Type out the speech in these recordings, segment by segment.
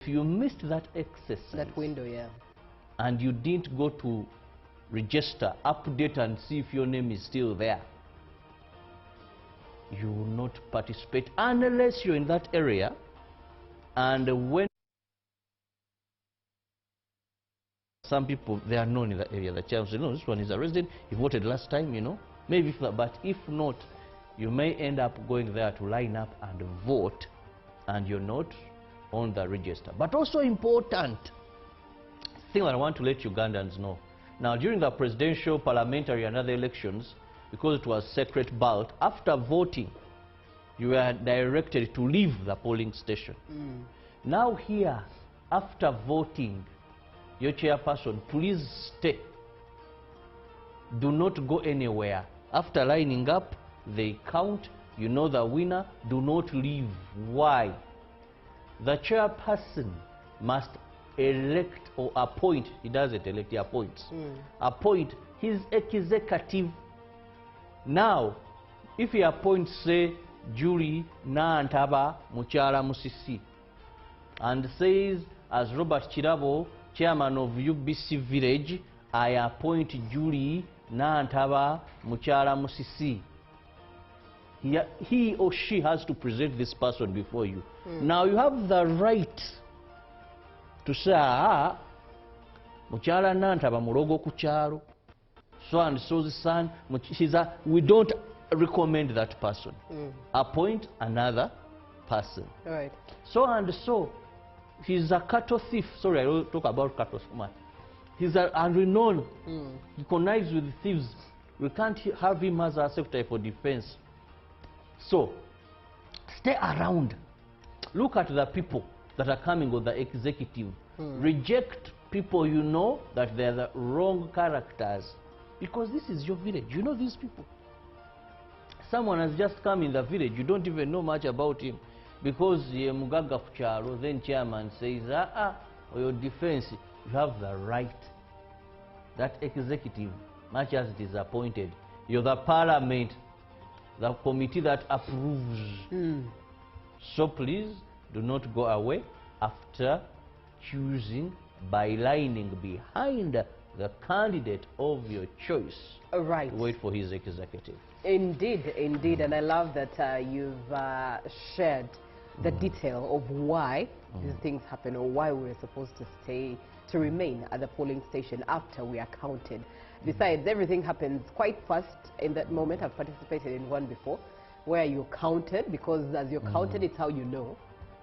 you missed that exercise, that window, yeah, and you didn't go to register, update and see if your name is still there, you will not participate unless you're in that area. And when some people, they are known in that area, the chairman says, no, this one is a resident, he voted last time, you know, maybe, but if not, you may end up going there to line up and vote, and you're not on the register. But also important thing that I want to let Ugandans know. Now, during the presidential, parliamentary, and other elections, because it was secret ballot, after voting, you were directed to leave the polling station. Now here, after voting, your chairperson, please stay. Do not go anywhere. After lining up, they count, you know the winner, do not leave. Why? The chairperson must elect or appoint, he doesn't elect, he appoints. Appoint his executive. Now, if he appoints, say, Julie Nantaba Muchala Musisi, and says, as Robert Chirabo, chairman of UBC Village, I appoint Julie Nantaba Muchala Musisi, he or she has to present this person before you. Now you have the right to say, Muchala Nantaba Murogo Kuchalo, so and so's son, we don't recommend that person. Appoint another person. Right. So and so, he's a cattle thief. Sorry, I will talk about cattle so much. He's a renowned. He connives with thieves. We can't have him as a secretary for defense. So, stay around. Look at the people that are coming on the executive. Reject people you know that they're the wrong characters. Because this is your village. You know these people. Someone has just come in the village. You don't even know much about him. Because Mugaga Fucharo, then chairman says, for your defense, you have the right. That executive, much as it is appointed, you're the parliament, the committee that approves. So please do not go away after choosing by lining behind the candidate of your choice. Right. Wait for his executive. Indeed, indeed. And I love that you've shared the detail of why these things happen, or why we're supposed to remain at the polling station after we are counted. Besides, everything happens quite fast in that moment. I've participated in one before where you're counted, because as you're counted, it's how you know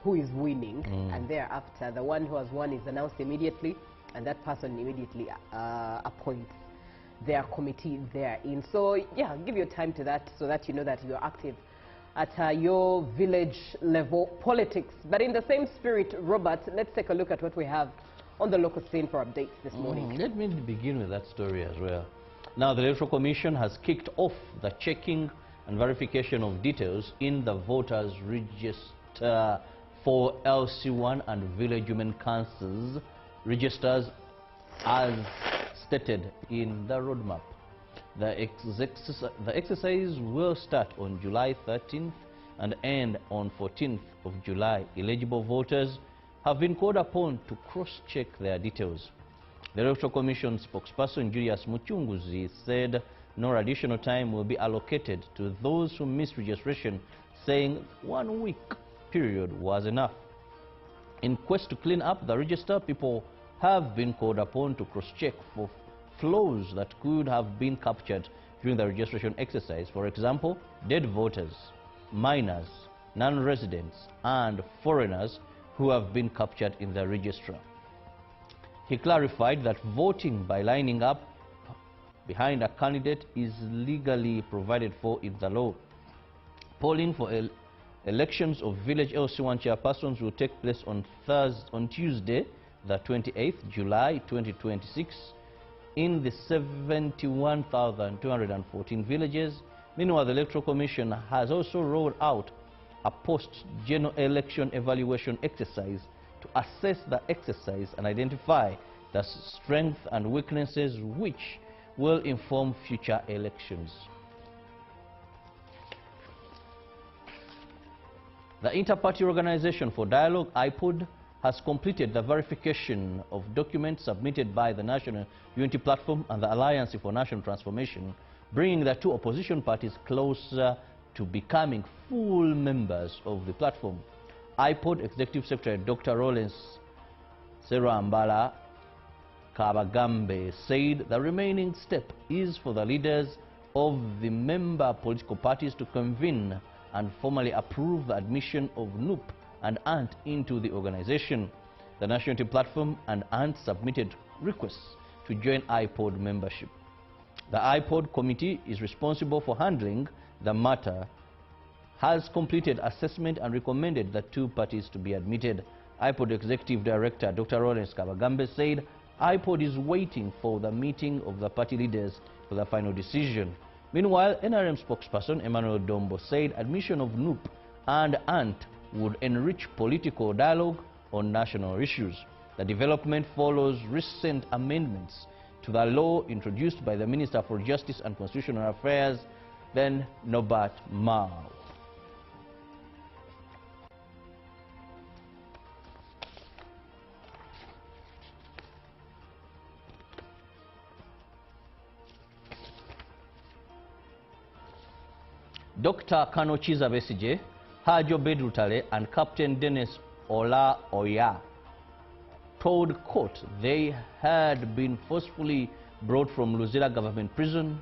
who is winning. And thereafter, the one who has won is announced immediately, and that person immediately appoints their committee therein. So yeah, give your time to that so that you know that you're active at your village level politics. But in the same spirit, Robert, let's take a look at what we have on the local scene for updates this morning. Let me begin with that story as well. Now, the Electoral Commission has kicked off the checking and verification of details in the voters' register for LC1 and Village Women Councils registers as stated in the roadmap. The exercise will start on July 13th and end on 14th of July. Eligible voters have been called upon to cross-check their details. The Electoral Commission spokesperson Julius Muchunguzi said no additional time will be allocated to those who missed registration, saying 1 week period was enough. In quest to clean up the register, people have been called upon to cross-check for flaws that could have been captured during the registration exercise. For example, dead voters, minors, non-residents, and foreigners who have been captured in the register. He clarified that voting by lining up behind a candidate is legally provided for in the law. Polling for elections of village LC1 chairpersons will take place on Tuesday, the 28th July 2026, in the 71,214 villages. Meanwhile, the Electoral Commission has also rolled out a post-general election evaluation exercise to assess the exercise and identify the strengths and weaknesses which will inform future elections. The Inter-Party Organization for Dialogue, IPOD, has completed the verification of documents submitted by the National Unity Platform and the Alliance for National Transformation, bringing the two opposition parties closer to becoming full members of the platform. IPOD Executive Secretary Dr. Lawrence Serambala Kabagambe said the remaining step is for the leaders of the member political parties to convene and formally approve the admission of NUP and ANT into the organization. The National Unity Platform and ANT submitted requests to join IPOD membership. The IPOD committee is responsible for handling the matter, has completed assessment and recommended the two parties to be admitted. IPOD Executive Director Dr. Lawrence Kabagambe said IPOD is waiting for the meeting of the party leaders for the final decision. Meanwhile, NRM spokesperson Emmanuel Dombo said admission of NUP and ANT would enrich political dialogue on national issues. The development follows recent amendments to the law introduced by the Minister for Justice and Constitutional Affairs, then Norbert Mao. Dr. Kano Chiza Besije, Hajo Bedrutale and Captain Dennis Ola Oya told court they had been forcefully brought from Luzira Government Prison,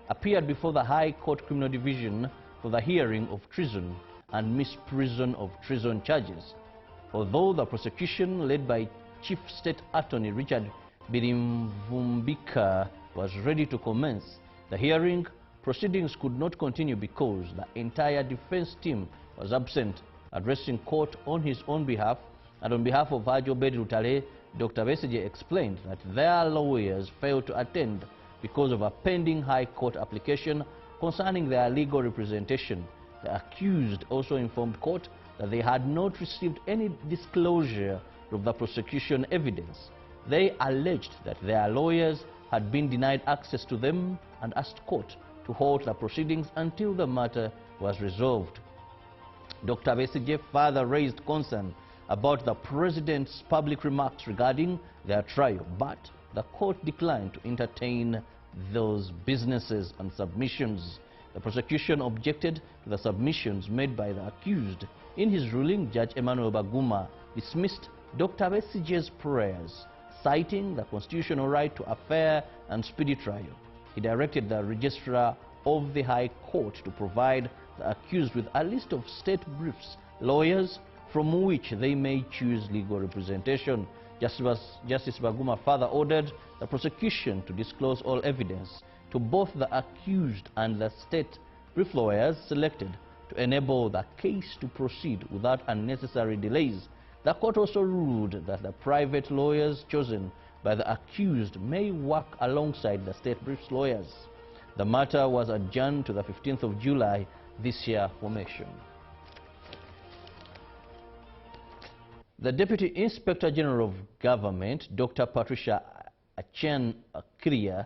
appeared before the High Court Criminal Division for the hearing of treason and misprision of treason charges. Although the prosecution led by Chief State Attorney Richard Birimvumbika was ready to commence the hearing, proceedings could not continue because the entire defense team was absent. Addressing court on his own behalf and on behalf of Hajo Bedrutale, Dr. Besije explained that their lawyers failed to attend because of a pending High Court application concerning their legal representation. The accused also informed court that they had not received any disclosure of the prosecution evidence. They alleged that their lawyers had been denied access to them and asked court to halt the proceedings until the matter was resolved. Dr. Besije further raised concern about the president's public remarks regarding their trial, but the court declined to entertain those businesses and submissions. The prosecution objected to the submissions made by the accused. In his ruling, Judge Emmanuel Baguma dismissed Dr. Besije's prayers, citing the constitutional right to a fair and speedy trial. He directed the registrar of the High Court to provide the accused with a list of state briefs, lawyers from which they may choose legal representation. Justice Baguma further ordered the prosecution to disclose all evidence to both the accused and the state brief lawyers selected to enable the case to proceed without unnecessary delays. The court also ruled that the private lawyers chosen by the accused may work alongside the state briefs lawyers. The matter was adjourned to the 15th of July this year for mention. The Deputy Inspector General of Government, Dr. Patricia Achen Akiria,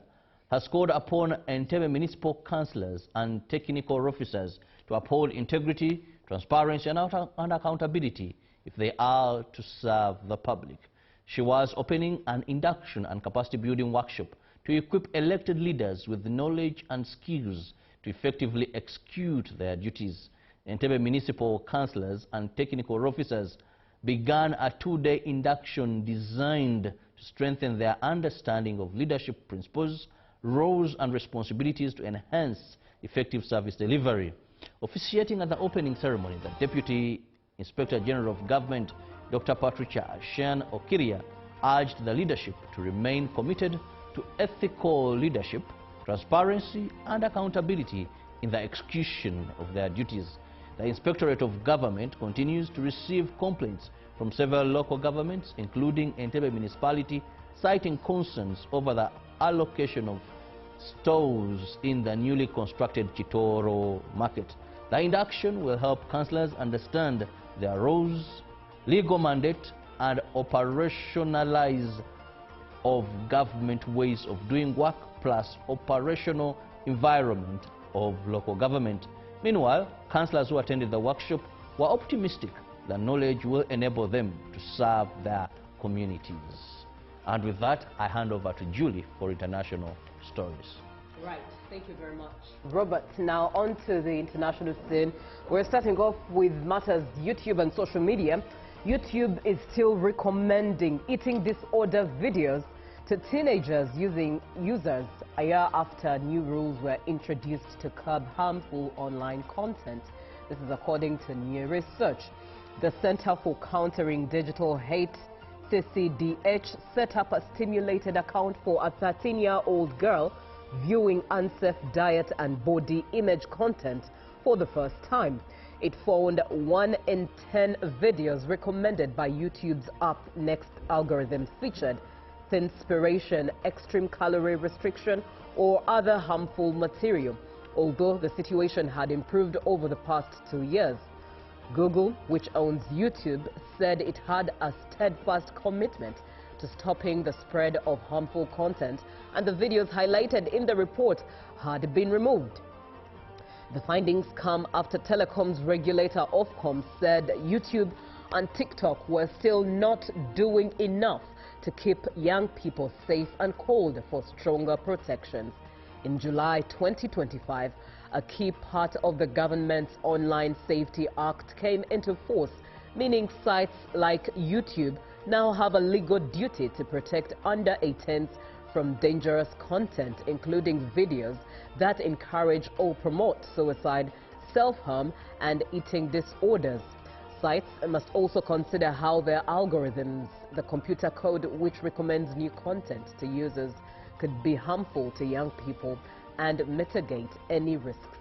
has called upon Entebbe municipal councillors and technical officers to uphold integrity, transparency and accountability if they are to serve the public. She was opening an induction and capacity building workshop to equip elected leaders with the knowledge and skills to effectively execute their duties. Entebbe municipal councillors and technical officers began a two-day induction designed to strengthen their understanding of leadership principles, roles and responsibilities to enhance effective service delivery. Officiating at the opening ceremony, the Deputy Inspector General of Government, Dr. Patricia Ashen Okiria, urged the leadership to remain committed to ethical leadership, transparency and accountability in the execution of their duties. The Inspectorate of Government continues to receive complaints from several local governments, including Entebbe Municipality, citing concerns over the allocation of stalls in the newly constructed Chitoro market. The induction will help councillors understand their roles, legal mandate and operationalize of government ways of doing work plus operational environment of local government. Meanwhile, councillors who attended the workshop were optimistic The knowledge will enable them to serve their communities. And with that, I hand over to Julie for international stories. Right, thank you very much, Robert. Now on to the international scene. We're starting off with matters YouTube and social media. YouTube is still recommending eating disorder videos to teenagers users a year after new rules were introduced to curb harmful online content. This is according to new research. The Center for Countering Digital Hate, CCDH, set up a stimulated account for a 13-year-old girl viewing unsafe diet and body image content for the first time. It found 1 in 10 videos recommended by YouTube's Up Next algorithm featured thinspiration, extreme calorie restriction, or other harmful material, although the situation had improved over the past 2 years. Google, which owns YouTube, said it had a steadfast commitment to stopping the spread of harmful content, and the videos highlighted in the report had been removed. The findings come after telecoms regulator Ofcom said YouTube and TikTok were still not doing enough to keep young people safe and called for stronger protections. In July 2025, a key part of the government's Online Safety Act came into force, meaning sites like YouTube now have a legal duty to protect under 18s from dangerous content, including videos that encourage or promote suicide, self-harm, and eating disorders. Sites must also consider how their algorithms, the computer code which recommends new content to users, could be harmful to young people and mitigate any risks.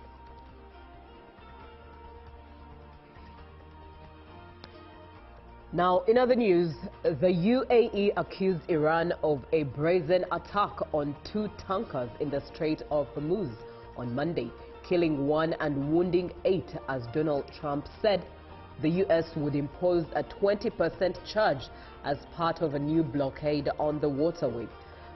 Now, in other news, the UAE accused Iran of a brazen attack on 2 tankers in the Strait of Hormuz on Monday, killing 1 and wounding 8, as Donald Trump said the U.S. would impose a 20% charge as part of a new blockade on the waterway.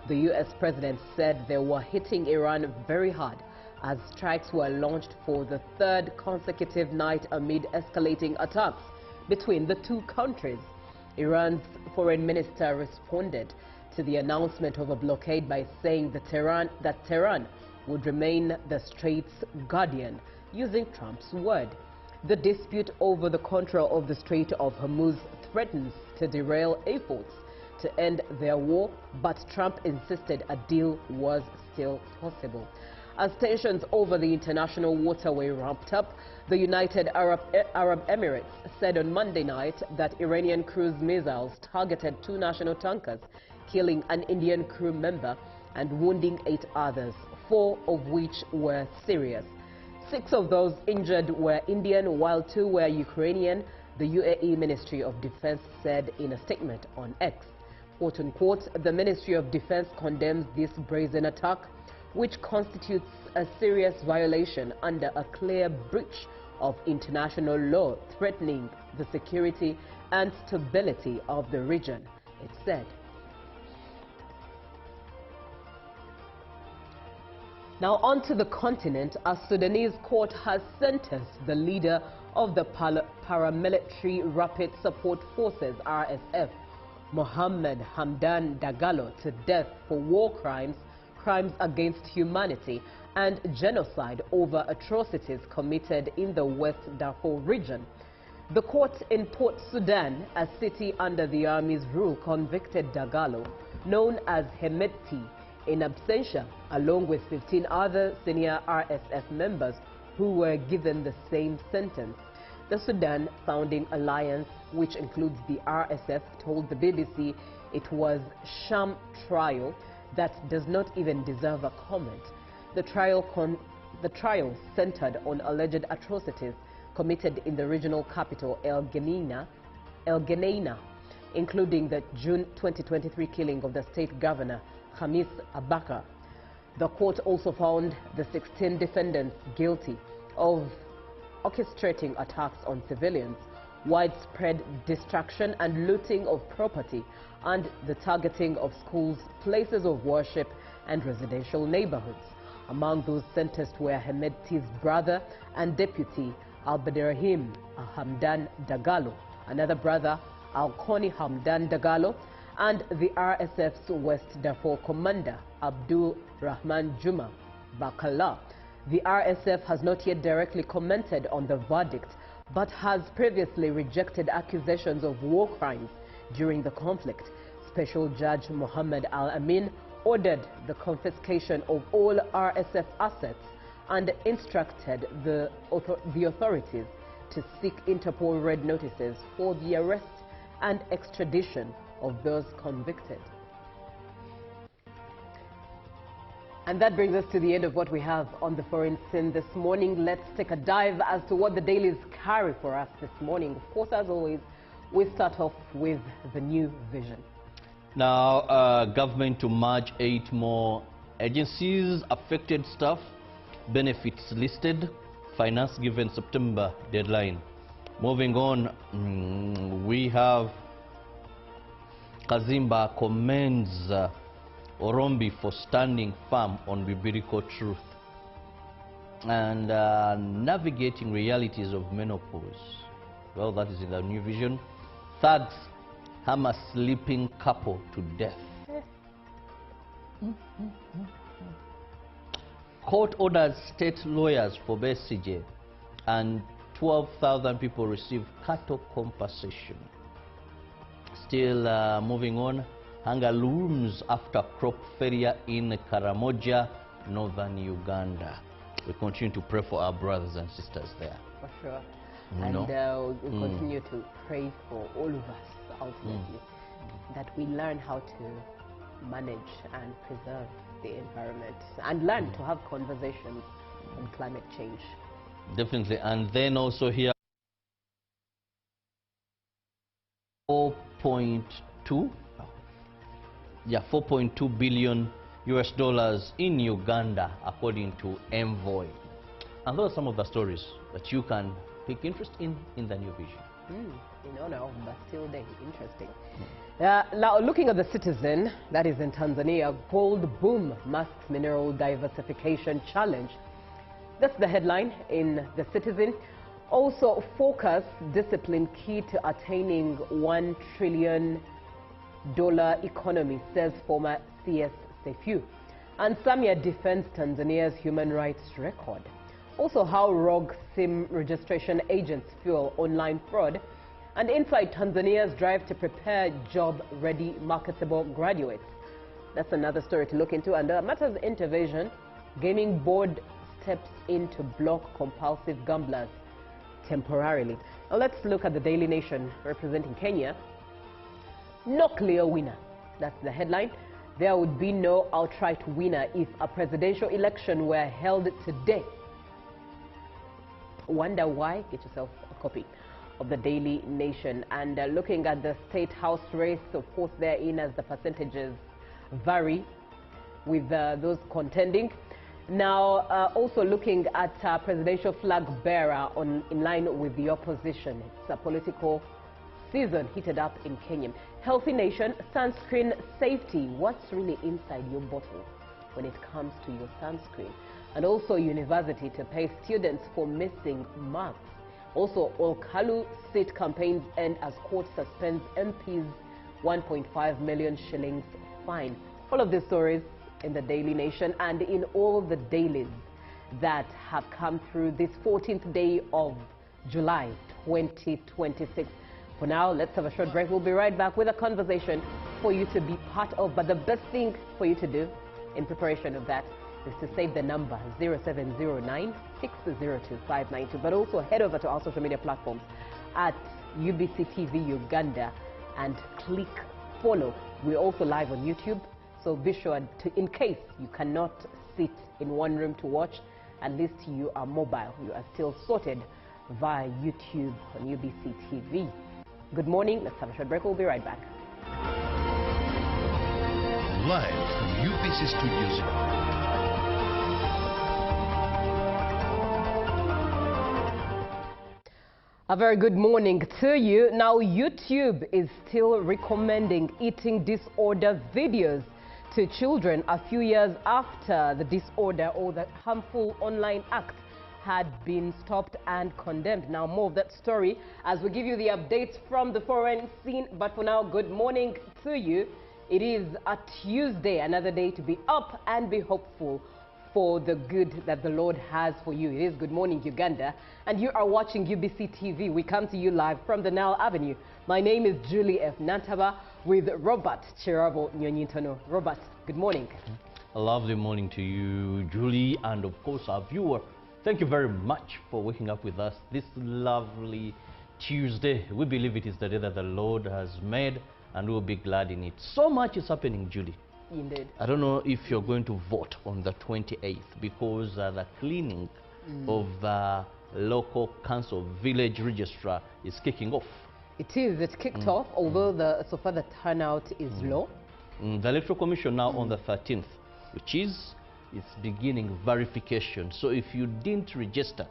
The U.S. president said they were hitting Iran very hard as strikes were launched for the 3rd consecutive night amid escalating attacks between the 2 countries. Iran's foreign minister responded to the announcement of a blockade by saying that Tehran would remain the strait's guardian, using Trump's word. The dispute over the control of the Strait of Hormuz threatens to derail efforts to end their war, but Trump insisted a deal was still possible. As tensions over the international waterway ramped up, the United Arab Emirates said on Monday night that Iranian cruise missiles targeted 2 national tankers, killing an Indian crew member and wounding 8 others, 4 of which were serious. 6 of those injured were Indian, while 2 were Ukrainian, the UAE Ministry of Defense said in a statement on X. Quote unquote, the Ministry of Defense condemns this brazen attack, which constitutes a serious violation under a clear breach of international law, threatening the security and stability of the region, it said. Now on to the continent. A Sudanese court has sentenced the leader of the paramilitary Rapid Support Forces, RSF, Mohammed Hamdan Dagalo, to death for war crimes, crimes against humanity, and genocide over atrocities committed in the West Darfur region. The court in Port Sudan, a city under the army's rule, convicted Dagalo, known as Hemedti, in absentia, along with 15 other senior RSF members who were given the same sentence. The Sudan Founding Alliance, which includes the RSF, told the BBC it was sham trial that does not even deserve a comment. The trial centered on alleged atrocities committed in the regional capital El Geneina, including the June 2023 killing of the state governor Hamis Abakar. The court also found the 16 defendants guilty of orchestrating attacks on civilians, widespread destruction and looting of property, and the targeting of schools, places of worship, and residential neighborhoods. Among those sentenced were Hemedti's brother and deputy Abderrahim Hamdan Dagalo, another brother, Alkoni Hamdan Dagalo, and the RSF's West Darfur commander, Abdul Rahman Juma Bakala. The RSF has not yet directly commented on the verdict, but has previously rejected accusations of war crimes during the conflict. Special Judge Mohammed Al-Amin ordered the confiscation of all RSF assets and instructed the authorities to seek Interpol red notices for the arrest and extradition of those convicted. And that brings us to the end of what we have on the foreign scene this morning. Let's take a dive as to what the dailies carry for us this morning. Of course, as always, we start off with the new vision. Now, government to merge 8 more agencies, affected staff, benefits listed, finance given September deadline. Moving on, we have Kazimba commends Orombi for standing firm on biblical truth and navigating realities of menopause. Well, that is in the new vision. Thugs harm a sleeping couple to death. Court orders state lawyers for Besigye, and 12,000 people receive cattle compensation. Still moving on, hunger looms after crop failure in Karamoja, northern Uganda. We continue to pray for our brothers and sisters there. For sure. And we continue to pray for all of us, ultimately, that we learn how to manage and preserve the environment and learn to have conversations on climate change. Definitely. And then also here, 4.2 billion US dollars in Uganda, according to Envoy. And those are some of the stories that you can take interest in the new vision. No, but still they're interesting. Now, looking at the Citizen, that is in Tanzania, gold boom masks mineral diversification challenge. That's the headline in the Citizen. Also, focus, discipline key to attaining $1 trillion economy, says former CS Sefiu. And Samia defends Tanzania's human rights record. Also, how rogue SIM registration agents fuel online fraud. And inside Tanzania's drive to prepare job-ready, marketable graduates. That's another story to look into. And Matters Intervention, gaming board steps in to block compulsive gamblers temporarily. Now let's look at the Daily Nation representing Kenya. No clear winner. That's the headline. There would be no outright winner if a presidential election were held today. Wonder why? Get yourself a copy of the Daily Nation. And looking at the State House race, of course, therein as the percentages vary with those contending. Now, also looking at presidential flag bearer in line with the opposition. It's a political season heated up in Kenya. Healthy Nation, sunscreen safety. What's really inside your bottle when it comes to your sunscreen? And also university to pay students for missing marks. Also, Olkalu seat campaigns end as court suspends MP's 1.5 million shillings fine. All of these stories in the Daily Nation and in all the dailies that have come through this 14th day of July 2026. For now, let's have a short break. We'll be right back with a conversation for you to be part of. But the best thing for you to do in preparation of that is to save the number 0709 602 592. But also head over to our social media platforms at UBC TV Uganda and click follow. We're also live on YouTube, so be sure to, in case you cannot sit in one room to watch, at least you are mobile. You are still sorted via YouTube on UBC TV. Good morning. Let's have a short break. We'll be right back. Live from UBC Studios. A very good morning to you. Now, YouTube is still recommending eating disorder videos to children a few years after the disorder or the harmful online act had been stopped and condemned. Now more of that story as we give you the updates from the foreign scene. But for now, good morning to you. It is a Tuesday, another day to be up and be hopeful for the good that the Lord has for you. It is Good Morning Uganda, and you are watching UBC TV. We come to you live from the Nile Avenue. My name is Julie F. Nantaba with Robert Chirabo Nyonyintono. Robert, good morning. A lovely morning to you, Julie, and of course our viewer. Thank you very much for waking up with us this lovely Tuesday. We believe it is the day that the Lord has made, and we will be glad in it. So much is happening, Julie. Indeed. I don't know if you're going to vote on the 28th because the cleaning of the local council village registrar is kicking off. It is. It kicked off, although so far the turnout is low. The Electoral Commission now on the 13th, which is it's beginning verification. So if you didn't register,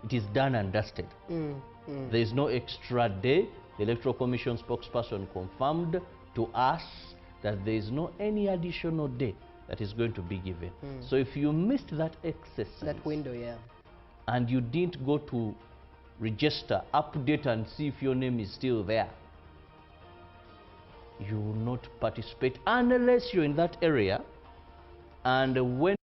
it is done and dusted. There is no extra day. The Electoral Commission spokesperson confirmed to us that there is no any additional day that is going to be given. So if you missed that exercise, That window, yeah. and you didn't go to register, update and see if your name is still there, you will not participate unless you're in that area. And when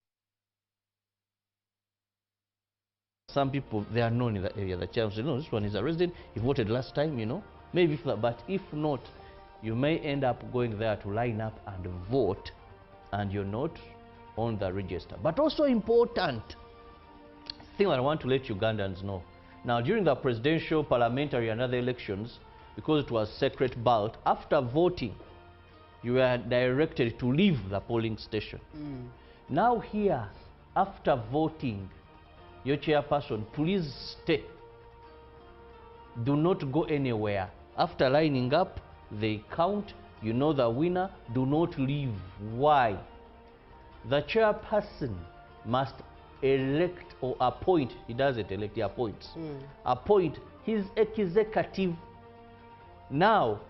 some people, they are known in that area, the chairman said, no, this one is a resident, he voted last time, you know, maybe, but if not, you may end up going there to line up and vote, and you're not on the register. But also important thing that I want to let Ugandans know. Now, during the presidential, parliamentary, and other elections, because it was secret ballot, after voting, you were directed to leave the polling station. Now here, after voting, your chairperson, please stay. Do not go anywhere. After lining up, they count, you know the winner, do not leave. Why? The chairperson must elect or appoint, he doesn't elect, he appoints. Appoint his executive. Now,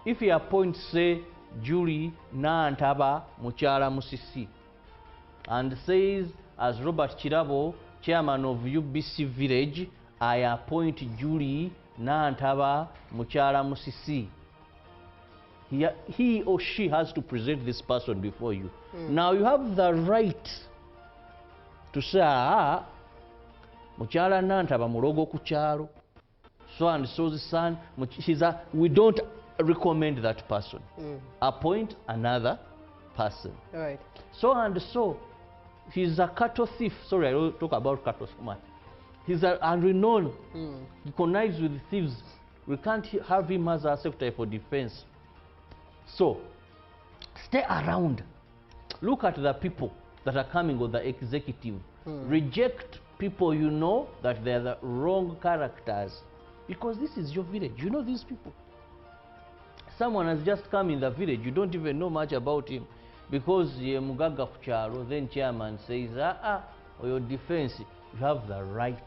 if he appoints, say, Julie Nantaba Muchala Musisi, and says, as Robert Chirabo, chairman of UBC Village, I appoint Julie Nantaba Muchala Musisi, he or she has to present this person before you. Now you have the right to say, Muchala Nantaba Murogo Kuchalo, so and so's son, we don't recommend that person. Appoint another person. All right. So and so, he's a cattle thief. Sorry, I don't talk about cattle so much. He's unrenowned. He connives with thieves. We can't have him as a secretary for defense. So, stay around. Look at the people that are coming with the executive. Reject people you know that they're the wrong characters. Because this is your village. You know these people. Someone has just come in the village. You don't even know much about him. Because Mugaga Kucharo, then chairman says, or your defense, you have the right.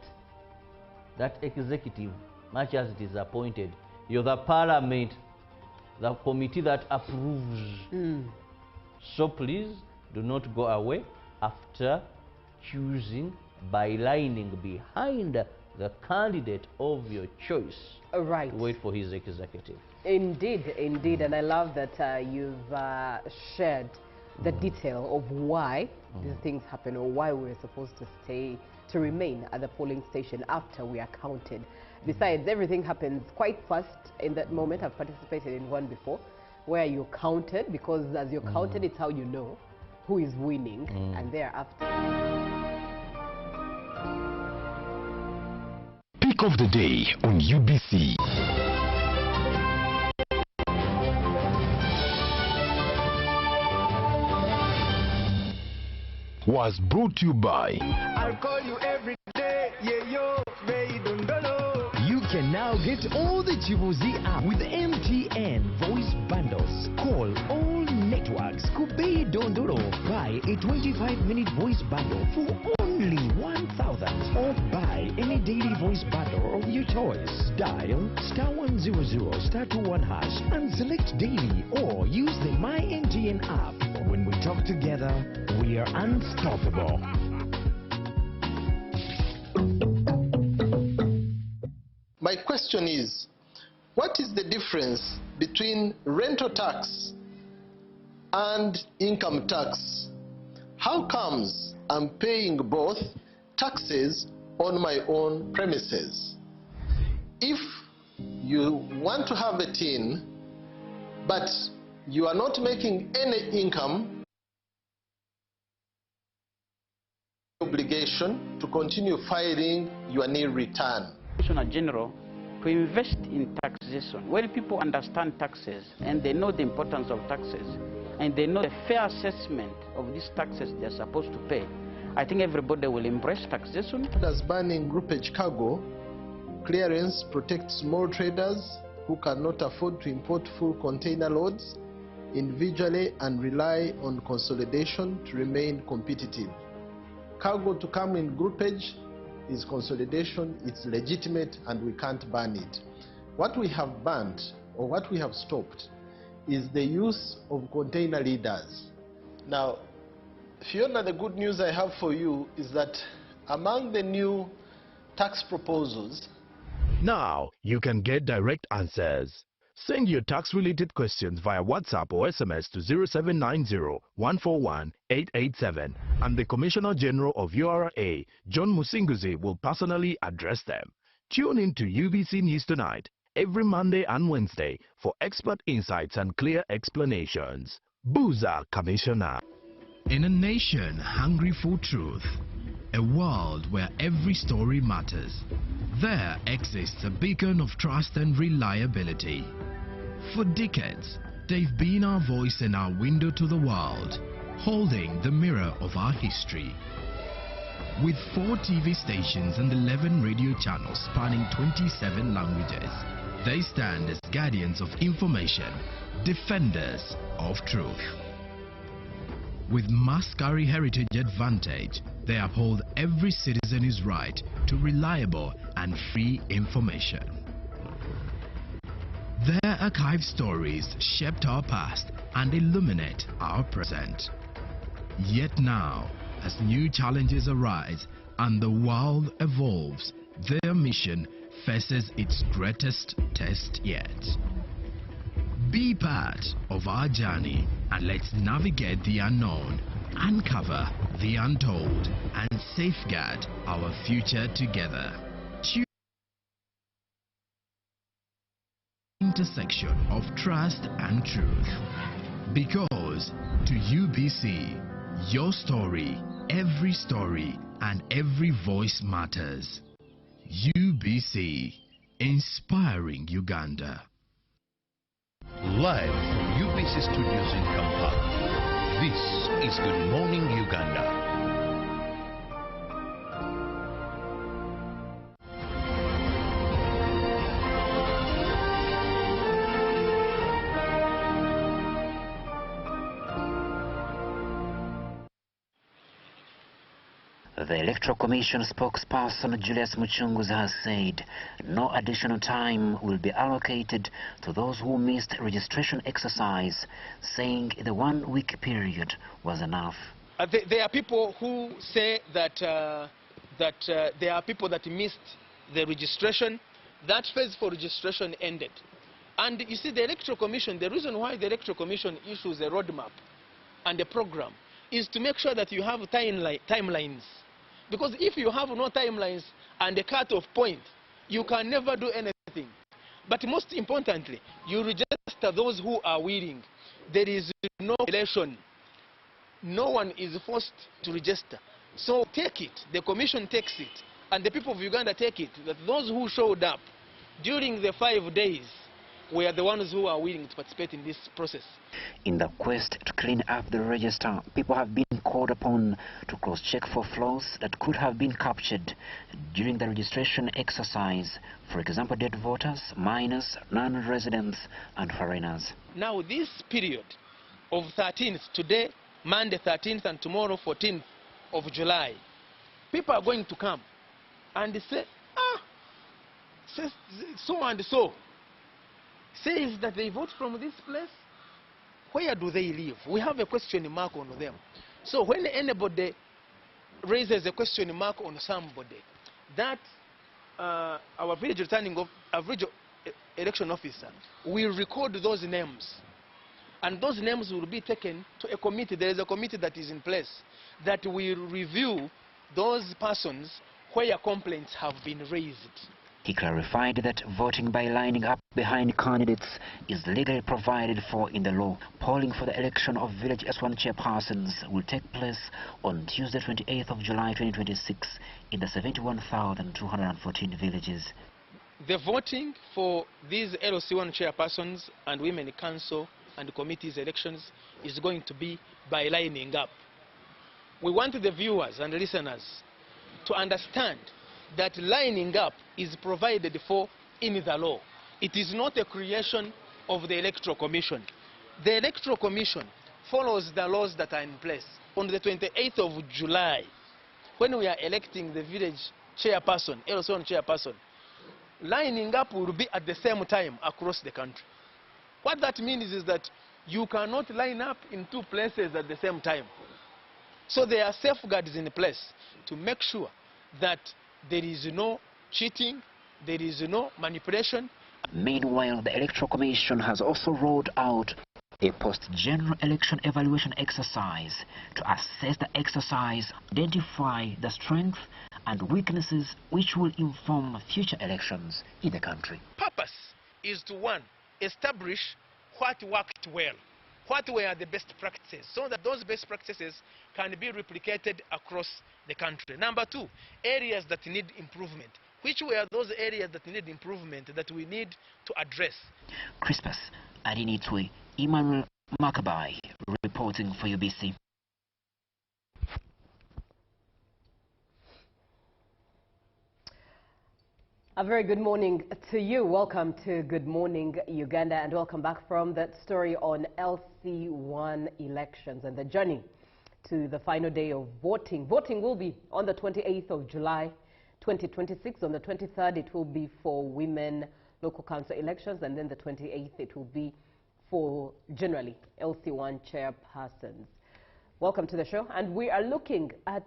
That executive, much as it is appointed, you're the parliament, the committee that approves. So please do not go away after choosing by lining behind the candidate of your choice. Right. Wait for his executive. Indeed, indeed. And I love that you've shared the detail of why these things happen, or why we're supposed to remain at the polling station after we are counted. Besides, everything happens quite fast in that moment. I've participated in one before where you're counted, because as you're counted, it's how you know who is winning, and thereafter. Pick of the day on UBC. Was brought to you by I'll call you every day, yeah, yo, baby, don't know. You can now get all the Chibuzi app with MTN voice bundles. Call all networks. Kubei Dondoro. Buy a 25-minute voice bundle for only 1,000. Or buy any daily voice bundle of your choice. Dial *100 *21# and select daily, or use the My MTN app. When we talk together, we are unstoppable. question is, what is the difference between rental tax and income tax? How comes I'm paying both taxes on my own premises? If you want to have a tin, but you are not making any income, obligation to continue filing your nil return. Commissioner General to invest in taxation. When people understand taxes and they know the importance of taxes and they know the fair assessment of these taxes they're supposed to pay, I think everybody will embrace taxation. As banning groupage cargo clearance protects small traders who cannot afford to import full container loads individually and rely on consolidation to remain competitive. Cargo to come in groupage is consolidation, it's legitimate, and we can't ban it. What we have banned, or what we have stopped, is the use of container leaders. Now, Fiona, the good news I have for you is that among the new tax proposals, Now you can get direct answers. Send your tax-related questions via WhatsApp or SMS to 0790-141-887 and the Commissioner General of URA, John Musinguzi, will personally address them. Tune in to UBC News Tonight every Monday and Wednesday for expert insights and clear explanations. Booza Commissioner. In a nation hungry for truth, a world where every story matters, there exists a beacon of trust and reliability. For decades, they've been our voice and our window to the world, holding the mirror of our history. With 4 TV stations and 11 radio channels spanning 27 languages, they stand as guardians of information, defenders of truth. With Mascari Heritage Advantage, they uphold every citizen's right to reliable and free information. Their archive stories shaped our past and illuminate our present. Yet now, as new challenges arise and the world evolves, their mission faces its greatest test yet. Be part of our journey and let's navigate the unknown, uncover the untold, and safeguard our future together. Intersection of trust and truth. Because to UBC, your story, and every voice matters. UBC, inspiring Uganda. Live from UBC Studios in Kampala, this is Good Morning Uganda. The Electoral Commission spokesperson Julius Muchunguza has said no additional time will be allocated to those who missed registration exercise, saying the 1-week period was enough. There are people who say that there are people that missed the registration. That phase for registration ended. And you see, the Electoral Commission, the reason why the Electoral Commission issues a roadmap and a program is to make sure that you have timelines. Because if you have no timelines and a cut-off point, you can never do anything. But most importantly, you register those who are willing. There is no relation. No one is forced to register. So take it. The Commission takes it. And the people of Uganda take it. That those who showed up during the 5 days were the ones who are willing to participate in this process. In the quest to clean up the register, people have been called upon to cross-check for flaws that could have been captured during the registration exercise. For example, dead voters, minors, non-residents, and foreigners. Now, this period of 13th, today, Monday 13th, and tomorrow 14th of July, people are going to come and say, so and so says that they vote from this place. Where do they live? We have a question mark on them. So when anybody raises a question mark on somebody, that our village returning average election officer will record those names. And those names will be taken to a committee. There is a committee that is in place that will review those persons where complaints have been raised. He clarified that voting by lining up behind candidates is legally provided for in the law. Polling for the election of Village S1 chairpersons will take place on Tuesday, 28th of July 2026 in the 71,214 villages. The voting for these LC1 chairpersons and women council and committees elections is going to be by lining up. We want the viewers and listeners to understand that lining up is provided for in the law. It is not a creation of the Electoral Commission. The Electoral Commission follows the laws that are in place. On the 28th of July, when we are electing the village chairperson, LC1 chairperson, lining up will be at the same time across the country. What that means is that you cannot line up in two places at the same time. So there are safeguards in place to make sure that there is no cheating, there is no manipulation. Meanwhile, the Electoral Commission has also rolled out a post-general election evaluation exercise to assess the exercise, identify the strengths and weaknesses which will inform future elections in the country. Purpose is to, one, establish what worked well, what were the best practices, so that those best practices can be replicated across the country. Number two, areas that need improvement. Which were those areas that need improvement that we need to address? Crispus Adinitwe, Emmanuel Makabai, reporting for UBC. A very good morning to you. Welcome to Good Morning Uganda, and welcome back from that story on LC1 elections and the journey to the final day of voting. Voting will be on the 28th of July 2026. On the 23rd it will be for women local council elections, and then the 28th it will be for generally LC1 chairpersons. Welcome to the show, and we are looking at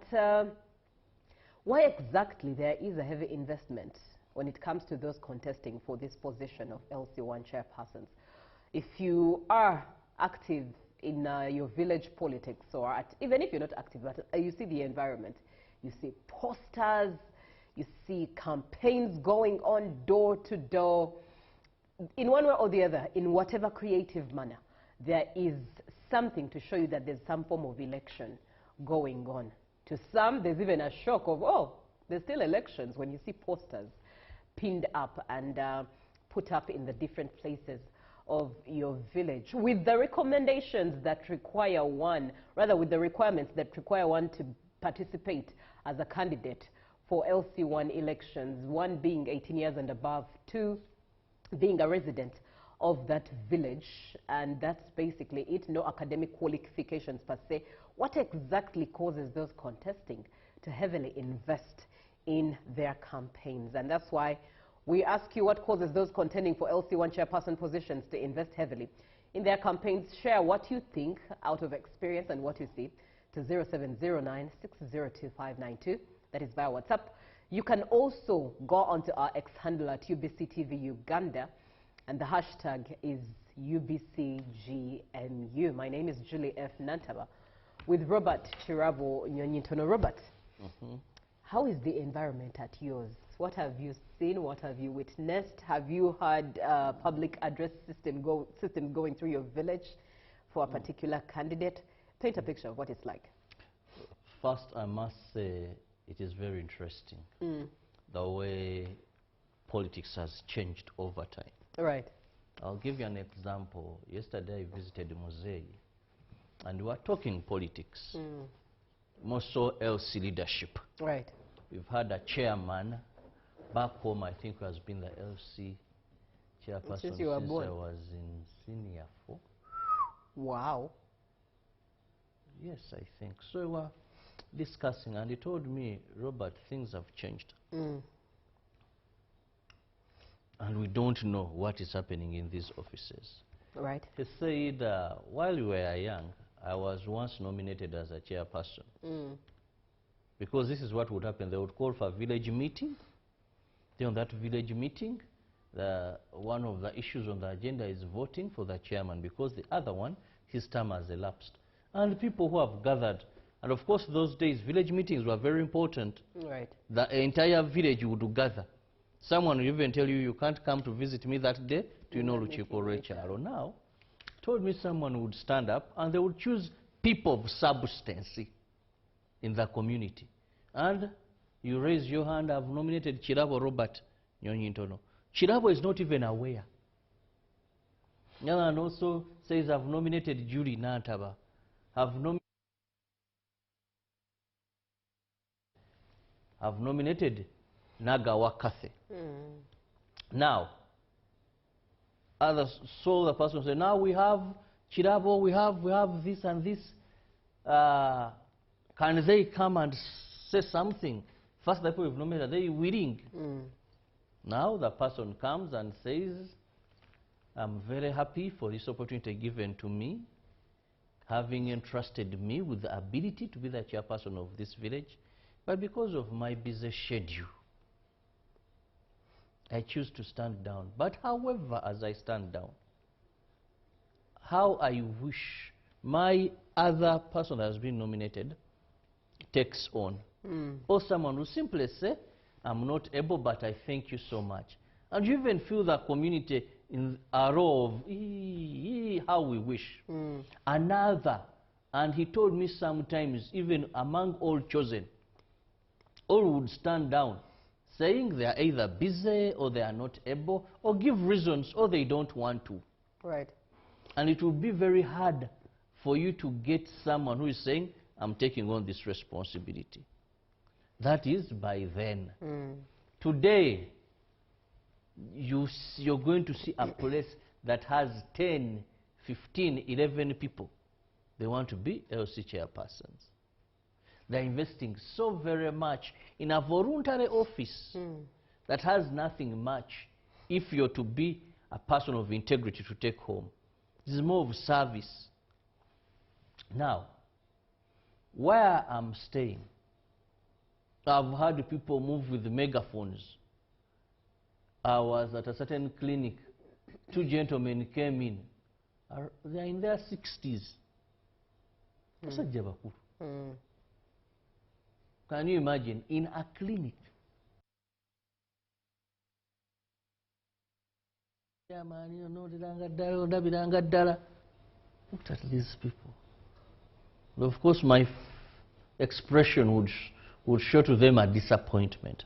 why exactly there is a heavy investment when it comes to those contesting for this position of LC1 chairpersons. If you are active in your village politics, or even if you're not active, but you see the environment, you see posters, you see campaigns going on door to door, in one way or the other, in whatever creative manner, there is something to show you that there's some form of election going on. To some, there's even a shock of, oh, there's still elections, when you see posters pinned up and put up in the different places of your village, with the recommendations that require one, rather with the requirements that require one to participate as a candidate for LC1 elections, one being 18 years and above, two being a resident of that village, and that's basically it. No academic qualifications per se. What exactly causes those contesting to heavily invest in their campaigns? And that's why we ask you what causes those contending for LC1 chairperson positions to invest heavily in their campaigns. Share what you think out of experience and what you see to 0709 602 That is via WhatsApp. You can also go onto our X-handle at UBCTV Uganda, and the hashtag is UBCGNU. My name is Julie F. Nantaba with Robert Chirabo Nyonyintono. Robert, how is the environment at yours? What have you seen? What have you witnessed? Have you had a public address system going through your village for a particular candidate? Paint a picture of what it's like. First, I must say it is very interesting the way politics has changed over time. Right. I'll give you an example. Yesterday I visited Muzei, and we were talking politics, more so LC leadership. Right. We've had a chairman back home, I think, who has been the LC chairperson since I was in senior 4. Wow. Yes, I think. So we were discussing, and he told me, Robert, things have changed. And we don't know what is happening in these offices. Right. He said, while we were young, I was once nominated as a chairperson. Because this is what would happen. They would call for a village meeting. Then on that village meeting, one of the issues on the agenda is voting for the chairman, because the other one, his term has elapsed. And people who have gathered, and of course those days village meetings were very important. Right. The entire village would gather. Someone will even tell you, you can't come to visit me that day. Do you know Luchiko Recharo? Now, told me someone would stand up and they would choose people of substance in the community. And you raise your hand, I've nominated Chirabo Robert Nyonyintono. Chirabo is not even aware. And also says, I've nominated Julie Nantaba. I've nominated Nagawa Kathe. Now, others saw the person say, now we have Chirabo, we have this and this. Can they come and say something? First, the people have nominated, are they willing? Now the person comes and says, I'm very happy for this opportunity given to me, having entrusted me with the ability to be the chairperson of this village, but because of my busy schedule, I choose to stand down. But however, as I stand down, how I wish my other person that has been nominated takes on. Or someone will simply say, I'm not able, but I thank you so much. And you even feel the community in a row of how we wish. Another, and he told me sometimes, even among all chosen, all would stand down, saying they are either busy or they are not able, or give reasons, or they don't want to. Right. And it will be very hard for you to get someone who is saying, I'm taking on this responsibility. That is by then. Today, you're going to see a place that has 10, 15, 11 people. They want to be LC chairpersons. They're investing so very much in a voluntary office that has nothing much if you're to be a person of integrity to take home. This is more of service. Now, where I'm staying, I've had people move with megaphones. I was at a certain clinic. Two gentlemen came in. They're in their 60s. Can you imagine? In a clinic. Look at these people. Of course, my expression would show to them a disappointment.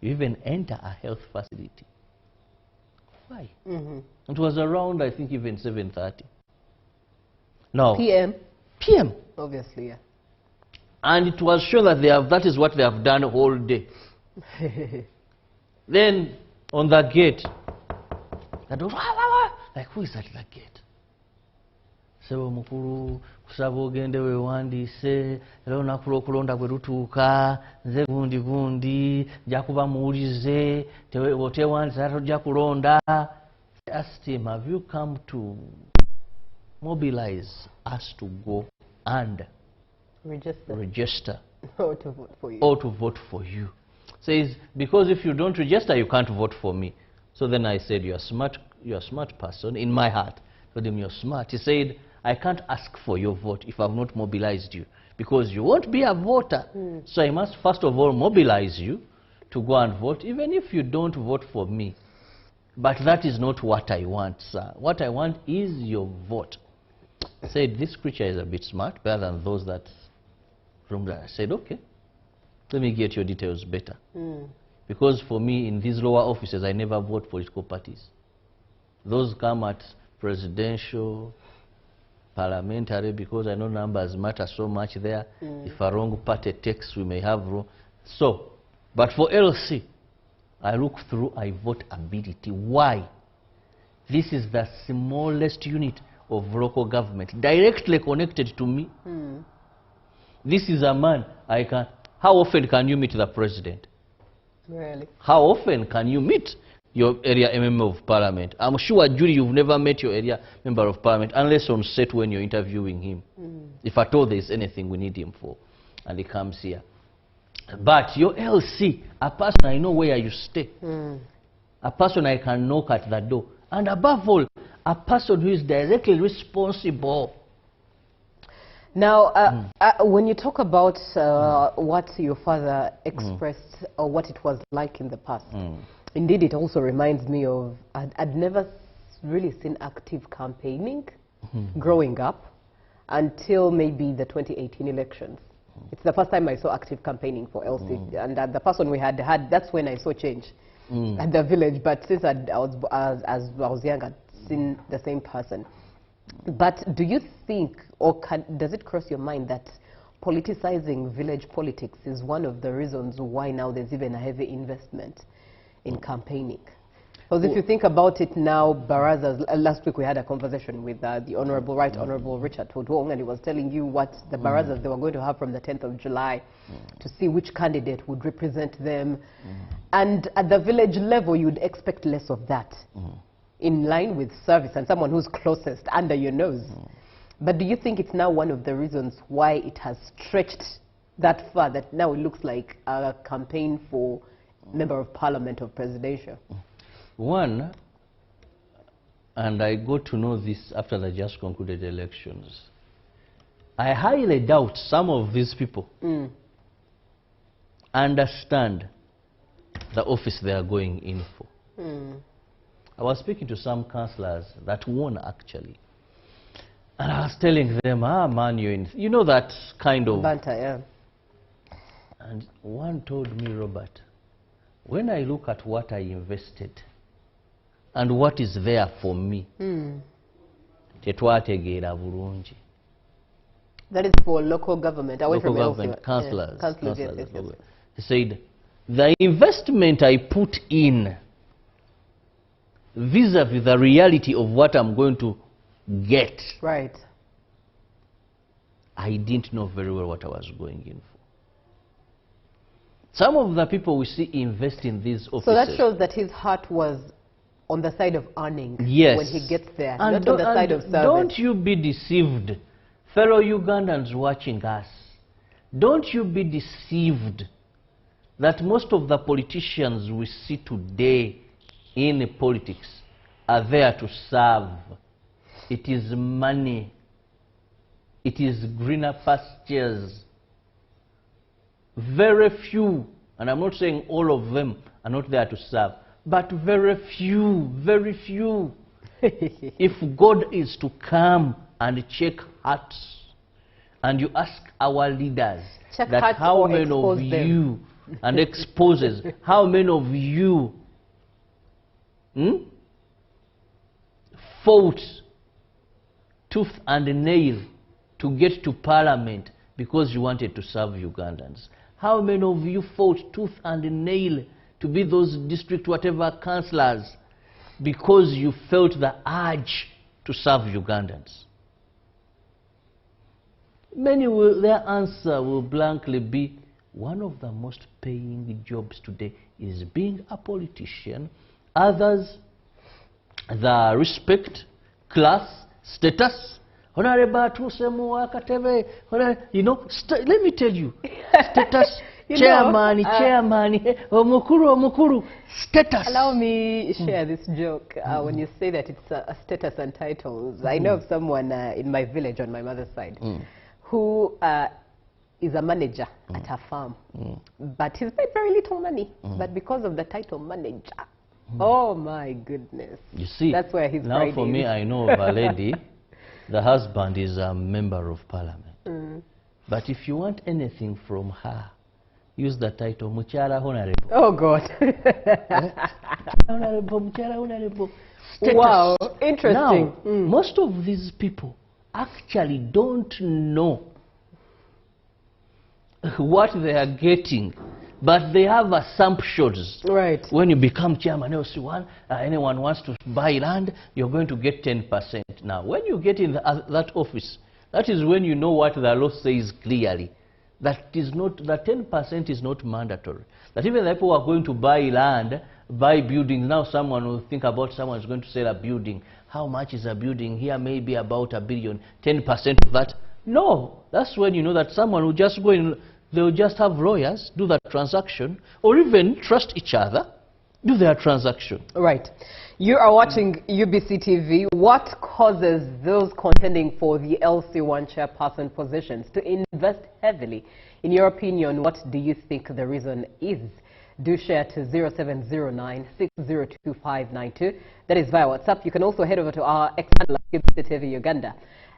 You even enter a health facility. Why? It was around, I think, even 7:30. No. PM? PM. Obviously, yeah. And it was sure that that is what they have done all day. Then, on the gate, like, who is at the gate? Sebo mukuru kusaba ogende wewandiise era olunaku lw'okulonda bwe lutuuka nze gundi jakuba muwulize otewandiisa tojja kulonda. I asked him, have you come to mobilize us to go and register or to vote for you? Or to vote for you. Says, because if you don't register, you can't vote for me. So then I said, you're a smart person. In my heart, I told him, you're smart. He said, I can't ask for your vote if I've not mobilized you, because you won't be a voter. So I must first of all mobilize you to go and vote, even if you don't vote for me. But that is not what I want, sir. What I want is your vote. I said, this creature is a bit smart, better than those that from there. I said, okay, let me get your details better. Because for me, in these lower offices, I never vote political parties. Those come at presidential, parliamentary, because I know numbers matter so much there. If a wrong party takes, we may have wrong. So, but for LC, I look through, I vote ability. Why? This is the smallest unit of local government, directly connected to me. This is a man, how often can you meet the president? Really? How often can you meet your area member of parliament? I'm sure, Julie, you've never met your area member of parliament unless on set when you're interviewing him. If at all there's anything we need him for, and he comes here. But your LC, a person I know where you stay. a person I can knock at the door, and above all, a person who is directly responsible. Now, when you talk about what your father expressed or what it was like in the past, indeed it also reminds me of, I'd never really seen active campaigning growing up until maybe the 2018 elections. It's the first time I saw active campaigning for LC, and the person we had, that's when I saw change at the village. But since as I was young, I'd seen the same person. But do you think, or does it cross your mind that politicizing village politics is one of the reasons why now there's even a heavy investment in campaigning? Because if you think about it now, Barazas, last week we had a conversation with the Honorable Richard Todwong, and he was telling you what the Barazas they were going to have from the 10th of July to see which candidate would represent them. And at the village level, you'd expect less of that, in line with service and someone who's closest under your nose. But do you think it's now one of the reasons why it has stretched that far, that now it looks like a campaign for member of parliament or presidential? One, and I got to know this after the just concluded elections, I highly doubt some of these people understand the office they are going in for. I was speaking to some councillors that won actually, and I was telling them, man, you know that kind of banter, yeah. And one told me, Robert, when I look at what I invested and what is there for me, tetwategeera bulungi. That is for local government, away local from government, councillors. Councillors. He said, the investment I put in vis-a-vis the reality of what I'm going to get, right, I didn't know very well what I was going in for. Some of the people we see invest in these offices. So that shows that his heart was on the side of earning when he gets there, and not on the side of service. Don't you be deceived, fellow Ugandans watching us. Don't you be deceived that most of the politicians we see today in politics are there to serve. It is money. It is greener pastures. Very few, and I'm not saying all of them are not there to serve, but very few, very few. If God is to come and check hearts, and you ask our leaders check that how many of you, and exposes how many of you fought tooth and nail to get to parliament because you wanted to serve Ugandans? How many of you fought tooth and nail to be those district whatever councillors because you felt the urge to serve Ugandans? Many will, their answer will blankly be, one of the most paying jobs today is being a politician. Others, the respect, class, status. Honorable, you know, let me tell you, status, chairman, omukuru, status. Allow me share this joke. When you say that it's a status and titles, I know of someone in my village on my mother's side who is a manager at a farm, but he's paid very little money. But because of the title manager, oh my goodness! You see, that's where his now for me, I know of a lady. The husband is a member of parliament. But if you want anything from her, use the title Muchara Honorable. Oh God. Honorable, Muchara Honorable. Wow, interesting. Now, most of these people actually don't know what they are getting, but they have assumptions. Right. When you become chairman, LC1, anyone wants to buy land, you're going to get 10%. Now, when you get in that office, that is when you know what the law says clearly. That is not, the 10% is not mandatory. That even the people who are going to buy land, buy buildings, now someone will think about someone is going to sell a building. How much is a building? Here maybe about $1 billion, 10% of that. No, that's when you know that someone will just go in. They'll just have lawyers do that transaction, or even trust each other. do their transaction. Right. You are watching UBC TV. What causes those contending for the LC1 chairperson positions to invest heavily? In your opinion, what do you think the reason is? Do share to 0709-602592. That is via WhatsApp. You can also head over to our X handle, UBC TV Uganda,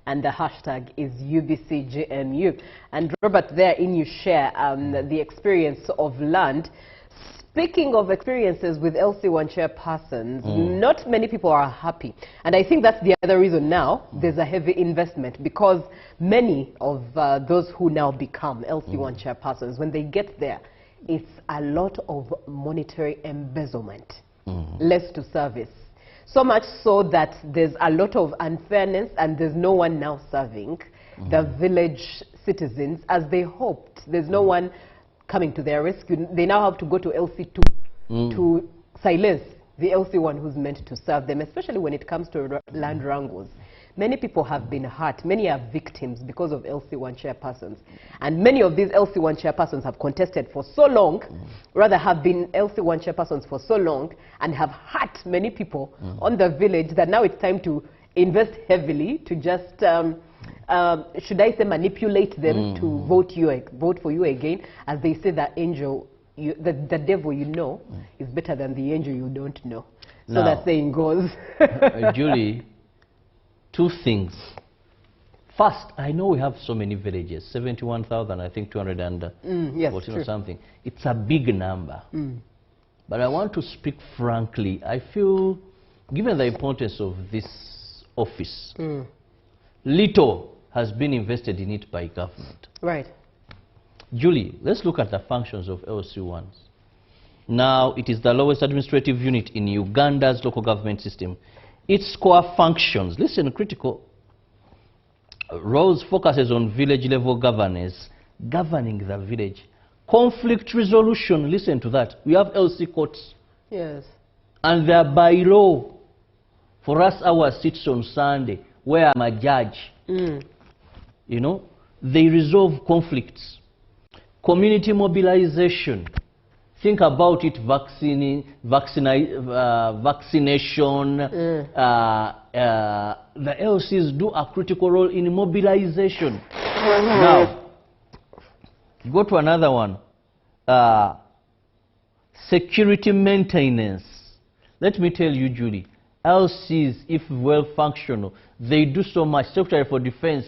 and the hashtag is UBCGMU. And Robert, therein you share the experience of land. Speaking of experiences with LC1 chairpersons, not many people are happy. And I think that's the other reason now there's a heavy investment, because many of those who now become LC1 chairpersons, when they get there, it's a lot of monetary embezzlement, less to service. So much so that there's a lot of unfairness, and there's no one now serving the village citizens as they hoped. There's no one coming to their rescue. They now have to go to LC2 to silence the LC1 who's meant to serve them, especially when it comes to land wrangles. Many people have been hurt. Many are victims because of LC1 chairpersons. And many of these LC1 chairpersons have contested for so long, rather have been LC1 chairpersons for so long, and have hurt many people on the village, that now it's time to invest heavily to just, should I say, manipulate them to vote for you again, as they say that angel, the devil you know is better than the angel you don't know. So now, that saying goes. Julie, two things. First, I know we have so many villages, 71,000, I think 200 and yes, 14 true. or something. It's a big number. But I want to speak frankly. I feel, given the importance of this office, little has been invested in it by government. Right. Julie, let's look at the functions of LC1s. Now, it is the lowest administrative unit in Uganda's local government system. Its core functions, listen, critical roles, focuses on village level governance, governing the village. Conflict resolution, listen to that. We have LC courts. Yes. And they're by law. For us, our sits on Sunday, where I'm a judge. You know, they resolve conflicts. Community mobilization. Think about it, vaccination. The LCs do a critical role in mobilization. Now, go to another one. Security maintenance. Let me tell you, Julie, LCs, if well functional, they do so much. Secretary for Defense,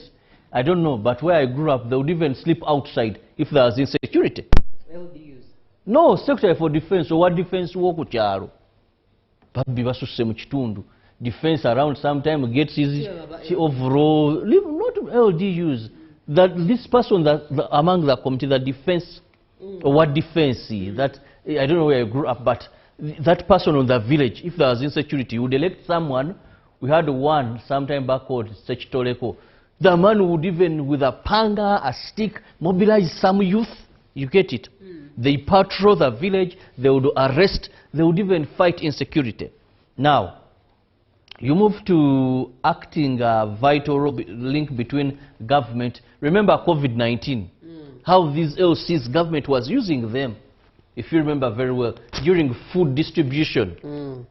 I don't know, but where I grew up, they would even sleep outside if there was insecurity. LDUs. No, Secretary for Defense, or what defense work with Charo? Babi basusse mu kitundu. Defense around sometime gets his overall, not LDUs. That this person among the committee, the defense, or what defense, that, I don't know where I grew up, but that person on the village, if there was insecurity, you would elect someone. We had one sometime back called Sechitoleko. The man would even, with a panga, a stick, mobilize some youth. You get it? They patrol the village, they would arrest, they would even fight insecurity. Now, you move to acting a vital link between government. Remember COVID-19, how these LCs, government was using them, if you remember very well, during food distribution.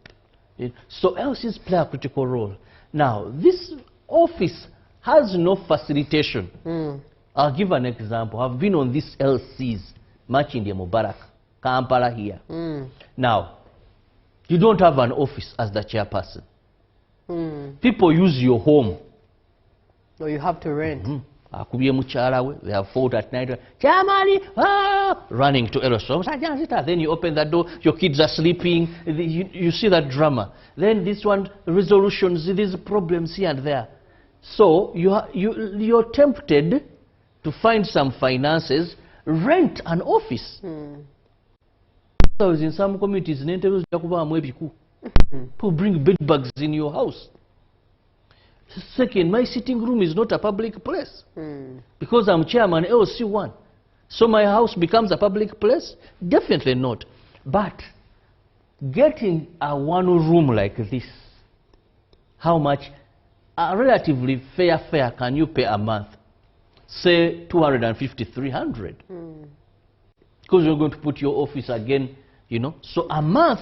So LCs play a critical role. Now, this office has no facilitation. I'll give an example. I've been on these LCs, much in the Mubarak, Kampala here. Now, you don't have an office as the chairperson. People use your home. So you have to rent. They have fought at night. Running to Erosom. Then you open that door, your kids are sleeping. You see that drama. Then this one, resolutions, these problems here and there. So you're tempted to find some finances, rent an office. In some communities, people bring bed bugs in your house. Second, my sitting room is not a public place. Because I'm chairman LC1. So my house becomes a public place? Definitely not. But getting a one room like this, how much, a relatively fair fare can you pay a month? Say 250, 300. Because you're going to put your office again, you know. So a month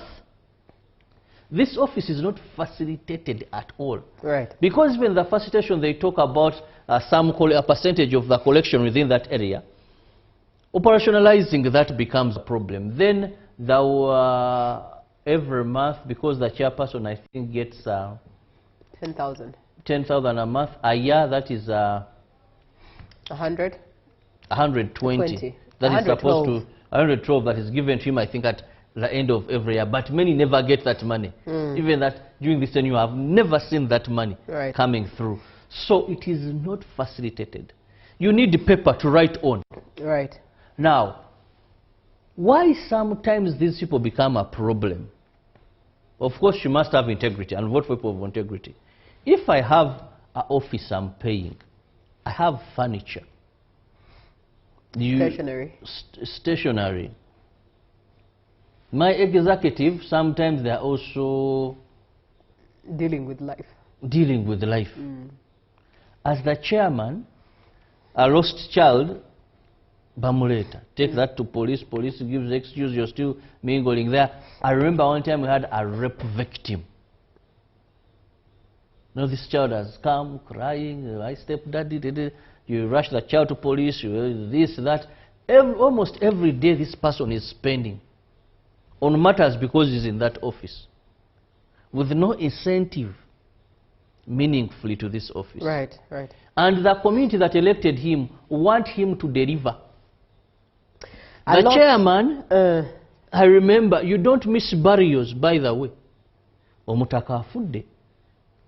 This office is not facilitated at all. Right. Because when the facilitation, they talk about a percentage of the collection within that area. Operationalizing that becomes a problem. Then every month, because the chairperson, I think, gets 10,000. 10,000 a month. A year, that is 100. 120. That is supposed to 112 that is given to him, I think, at the end of every year. But many never get that money. Even that during this tenure, I've never seen that money coming through. So it is not facilitated. You need paper to write on. Right. Now, why sometimes these people become a problem? Of course, you must have integrity and vote for people of integrity. If I have an office I'm paying, I have furniture. Stationary. Stationary. My executive, sometimes they are also dealing with life. Dealing with life. As the chairman, a lost child, bamuleta. Take that to police. Police gives excuse. You're still mingling there. I remember one time we had a rape victim. Now this child has come crying. My stepdaddy. You rush the child to police. You this that. Almost every day this person is spending on matters because he's in that office, with no incentive meaningfully to this office. Right, right. And the community that elected him want him to deliver. The chairman, I remember, you don't miss burials, by the way. Omutaka afudde.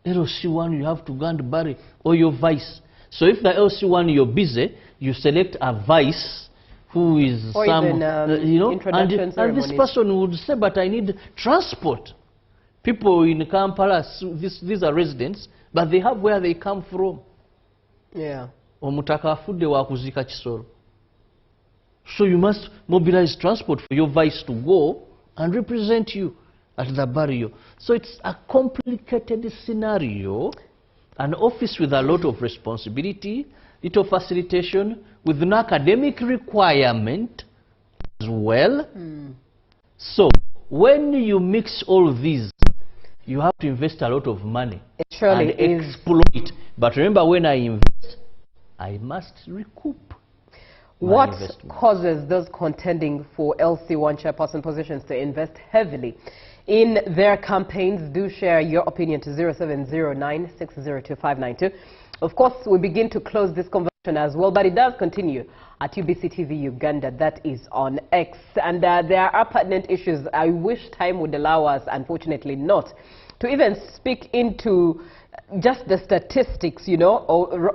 LC1, you have to go and bury, or your vice. So if the LC1 you're busy, you select a vice who is or some, even, you know, and this person would say, but I need transport. People in Kampala, these are residents, but they have where they come from. Yeah. Omutaka afudde wakuzika kisoro. So you must mobilize transport for your vice to go and represent you at the burial. So it's a complicated scenario. An office with a lot of responsibility, little facilitation, with an academic requirement as well. So when you mix all these, you have to invest a lot of money and exploit. But remember, when I invest, I must recoup. What causes those contending for LC1 chairperson positions to invest heavily in their campaigns? Do share your opinion to 0709602592. Of course, we begin to close this conversation as well, but it does continue at UBC TV Uganda, that is on X. And there are pertinent issues. I wish time would allow us, unfortunately not, to even speak into just the statistics, you know.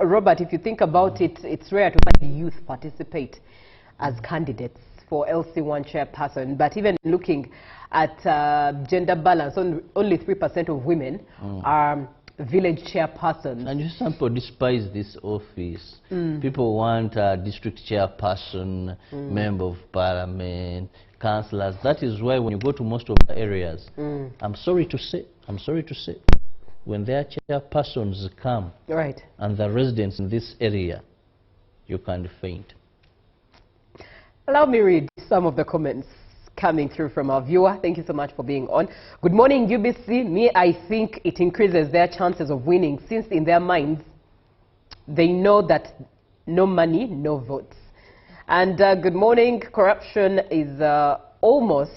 Robert, if you think about it, it's rare to find youth participate as candidates for LC1 chairperson. But even looking at gender balance, only 3% of women are village chairpersons. And some people despise this office. People want a district chairperson, member of parliament, councillors. That is why when you go to most of the areas, I'm sorry to say, when their chairpersons come, and the residents in this area, you can faint. Allow me read some of the comments coming through from our viewer. Thank you so much for being on. Good morning, UBC. Me, I think it increases their chances of winning, since in their minds, they know that no money, no votes. And good morning, corruption is almost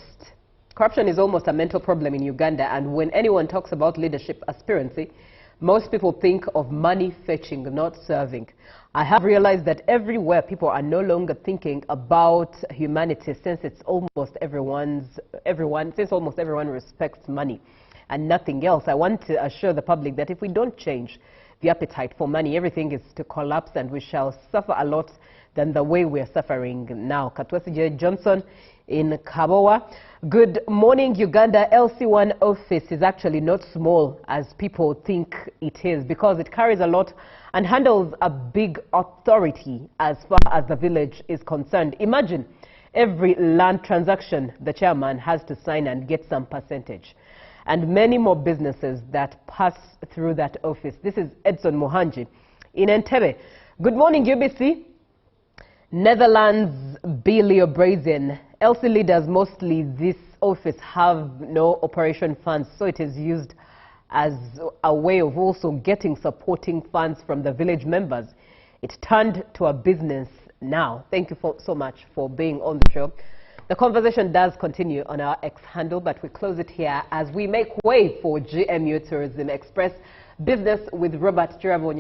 a mental problem in Uganda, and when anyone talks about leadership aspirancy, most people think of money fetching, not serving. I have realized that everywhere people are no longer thinking about humanity, since almost everyone respects money and nothing else. I want to assure the public that if we don't change the appetite for money, everything is to collapse and we shall suffer a lot than the way we are suffering now. Katwesi J. Johnson in Kabowa. Good morning, Uganda. LC1 office is actually not small as people think it is, because it carries a lot and handles a big authority as far as the village is concerned. Imagine every land transaction the chairman has to sign and get some percentage, and many more businesses that pass through that office. This is Edson Mohanji in Entebbe. Good morning, UBC. Netherlands, Billy Brazen. LC leaders mostly this office have no operation funds, so it is used as a way of also getting supporting funds from the village members. It turned to a business now. Thank you so much for being on the show. The conversation does continue on our X handle, but we close it here as we make way for GMU Tourism Express Business with Robert Chirabo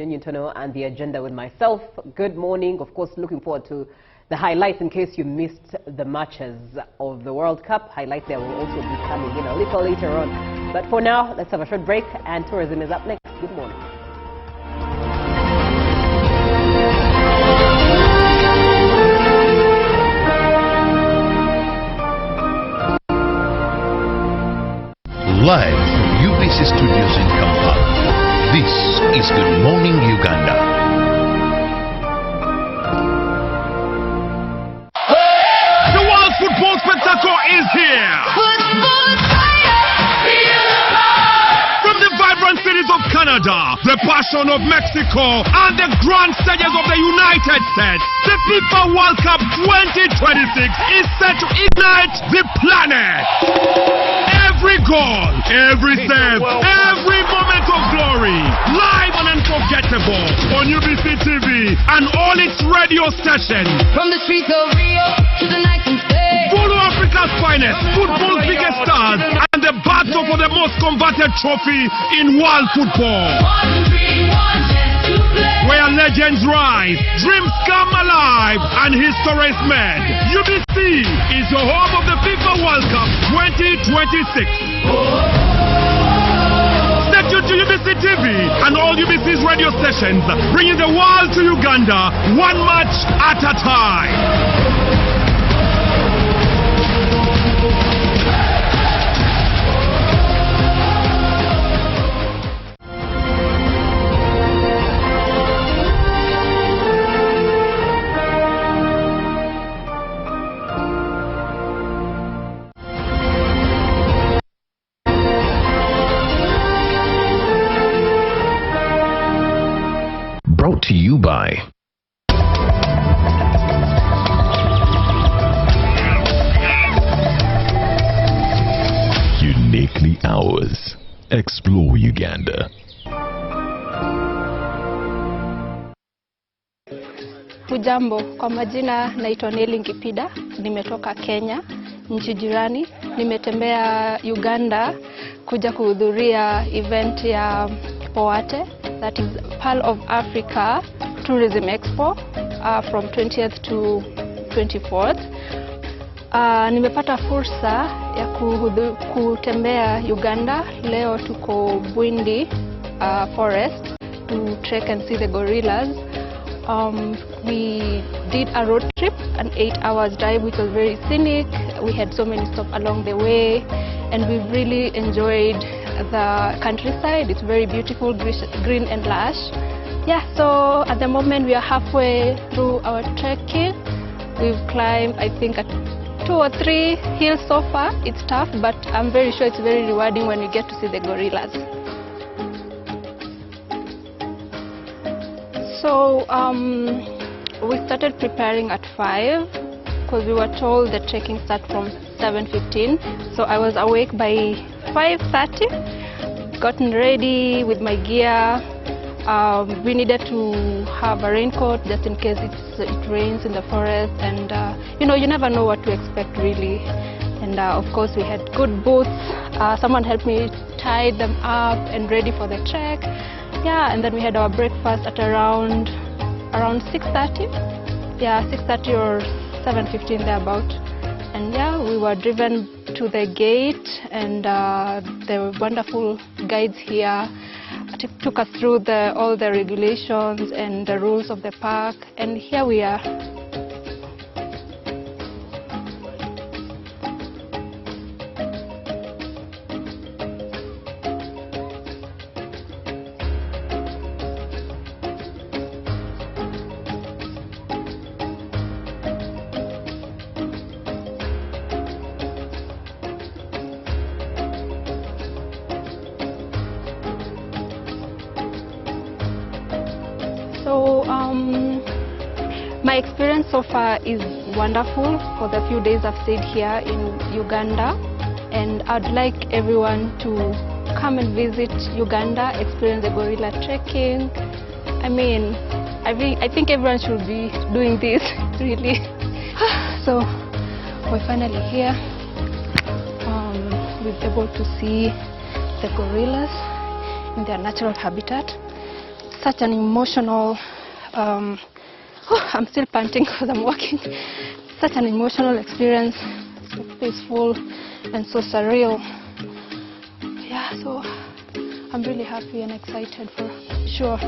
and the agenda with myself. Good morning. Of course, looking forward to the highlights in case you missed the matches of the World Cup. Highlights there will also be coming in a little later on. But for now, let's have a short break, and tourism is up next. Good morning. Live from UBC Studios in Kampala, this is Good Morning Uganda. The World Football Spectacle is here! From the vibrant cities of Canada, the passion of Mexico, and the grand stages of the United States, the FIFA World Cup 2026 is set to ignite the planet! Every goal, every save, every moment of glory, live and unforgettable on UBC TV and all its radio stations. From the streets of Rio to the night and day. Follow Africa's finest, football's biggest stars, and the battle for the most converted trophy in world football. Where legends rise, dreams come alive, and history is made. UBC is the home of the FIFA World Cup 2026. Stay tuned to UBC TV and all UBC's radio stations, bringing the world to Uganda, one match at a time. Brought to you by Uniquely Ours. Explore Uganda. Hujambo, kwa majina naitwa Neli Ngipida, nimetoka Kenya, nchi jirani. Nimetembea Uganda kuja kuhudhuria event ya POATE, that is Pearl of Africa Tourism Expo, from 20th to 24th. Nimepata fursa ya kutembea Uganda. Leo tuko Bwindi forest to trek and see the gorillas. We did a road trip, an 8-hour drive, which was very scenic. We had so many stops along the way, and we really enjoyed the countryside. It's very beautiful, green and lush. Yeah, so at the moment we are halfway through our trekking. We've climbed, I think, 2 or 3 hills so far. It's tough, but I'm very sure it's very rewarding when we get to see the gorillas. So we started preparing at 5 because we were told the trekking starts from 7:15. So I was awake by 5:30, gotten ready with my gear. We needed to have a raincoat just in case it rains in the forest, and you know, you never know what to expect really. And of course we had good boots. Someone helped me tie them up and ready for the trek. Yeah, and then we had our breakfast at around 6:30. Yeah, 6:30 or 7:15 thereabout. And yeah, we were driven to the gate, and the wonderful guides here took us through all the regulations and the rules of the park, and here we are. So my experience so far is wonderful for the few days I've stayed here in Uganda. and I'd like everyone to come and visit Uganda, experience the gorilla trekking. I mean, I think everyone should be doing this, really. So we're finally here. We're able to see the gorillas in their natural habitat. Such an emotional, I'm still panting because I'm walking. Such an emotional experience, so peaceful and so surreal. Yeah, so I'm really happy and excited for sure.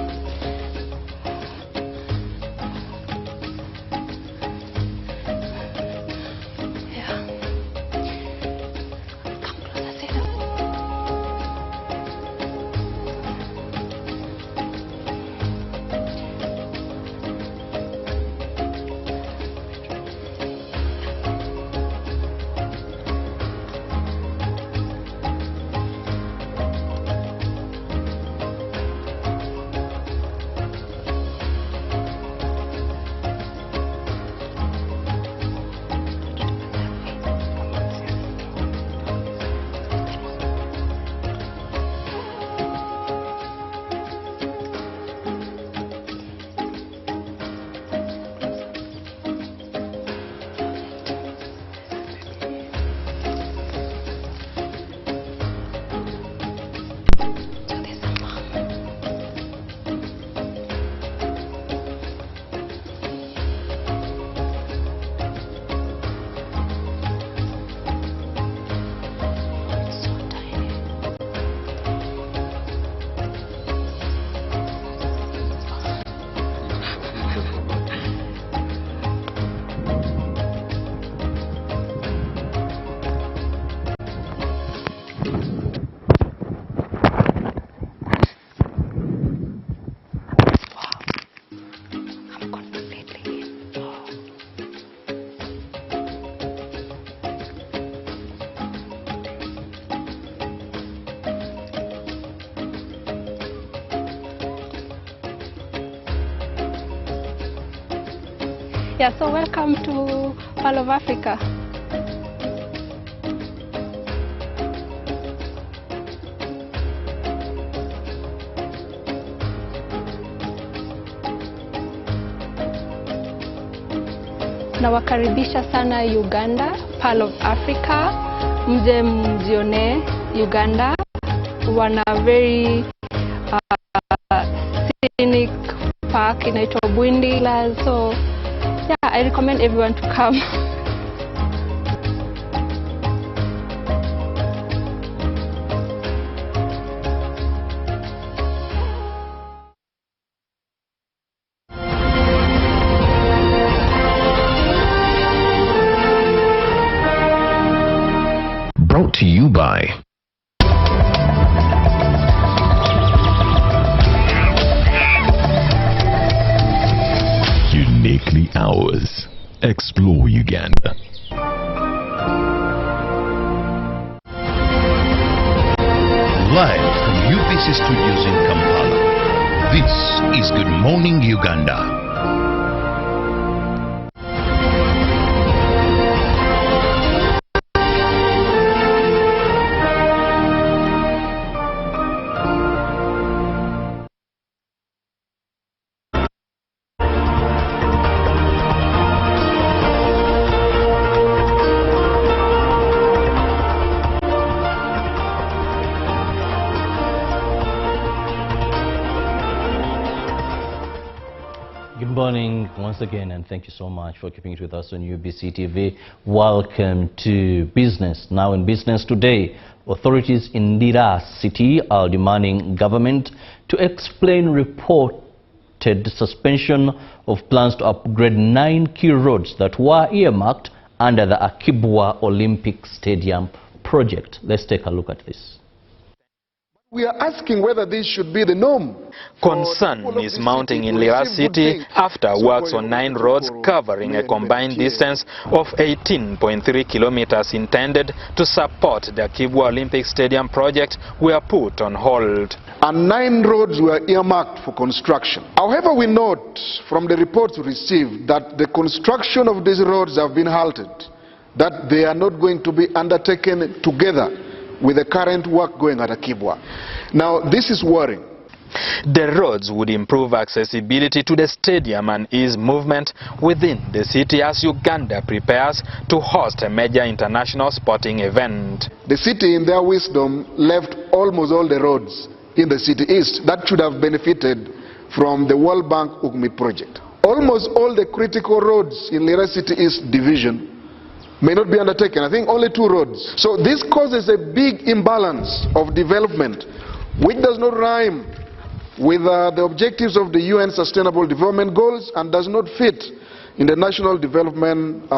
Yeah, so welcome to Pearl of Africa. Nawakaribisha sana Uganda, Pearl of Africa. Mje mjione Uganda. Wana very scenic park inaitwa Bwindila. So yeah, I recommend everyone to come. Brought to you by Uniquely Ours. Explore Uganda. Live from UBC Studios in Kampala, this is Good Morning Uganda. Good morning once again, and thank you so much for keeping it with us on UBC TV. Welcome to Business. Now in Business today, authorities in Lira City are demanding government to explain reported suspension of plans to upgrade 9 key roads that were earmarked under the Akibwa Olympic Stadium project. Let's take a look at this. We are asking whether this should be the norm. Concern is mounting in Lira City after works on 9 roads covering a combined distance of 18.3 kilometers intended to support the Akibwa Olympic Stadium project were put on hold. And 9 roads were earmarked for construction. However, we note from the reports we received that the construction of these roads have been halted. that they are not going to be undertaken together with the current work going at Akibwa. Now, this is worrying. The roads would improve accessibility to the stadium and ease movement within the city as Uganda prepares to host a major international sporting event. The city, in their wisdom, left almost all the roads in the city east that should have benefited from the World Bank UGMI project. Almost all the critical roads in Lira City East Division may not be undertaken. I think only 2 roads. So this causes a big imbalance of development, which does not rhyme with the objectives of the UN Sustainable Development Goals and does not fit in the national development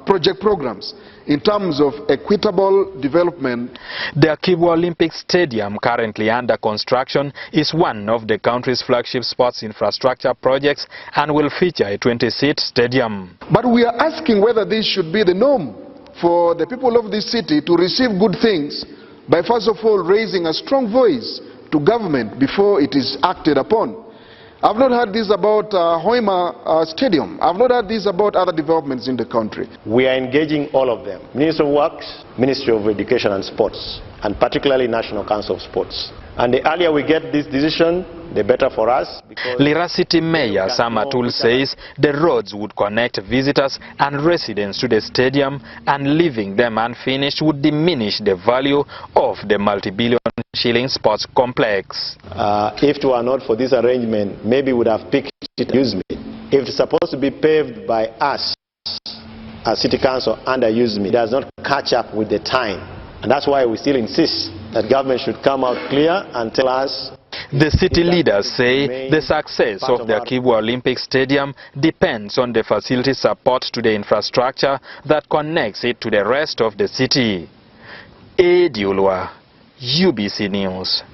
project programs in terms of equitable development. The Akibwa Olympic Stadium, currently under construction, is one of the country's flagship sports infrastructure projects and will feature a 20-seat stadium. But we are asking whether this should be the norm for the people of this city to receive good things by first of all raising a strong voice to government before it is acted upon. I've not heard this about Hoima Stadium. I've not heard this about other developments in the country. We are engaging all of them. Ministry of Works, Ministry of Education and Sports, and particularly National Council of Sports. And the earlier we get this decision, the better for us. Lira City Mayor Sam Atul says the roads would connect visitors and residents to the stadium, and leaving them unfinished would diminish the value of the multi-billion-shilling sports complex. If it were not for this arrangement, maybe we would have picked it to use me. If it's supposed to be paved by us as City Council under use me, it does not catch up with the time. And that's why we still insist that government should come out clear and tell us. The city leaders say the success of the Akibwa Olympic Stadium depends on the facility support to the infrastructure that connects it to the rest of the city. Ediulwa, UBC News.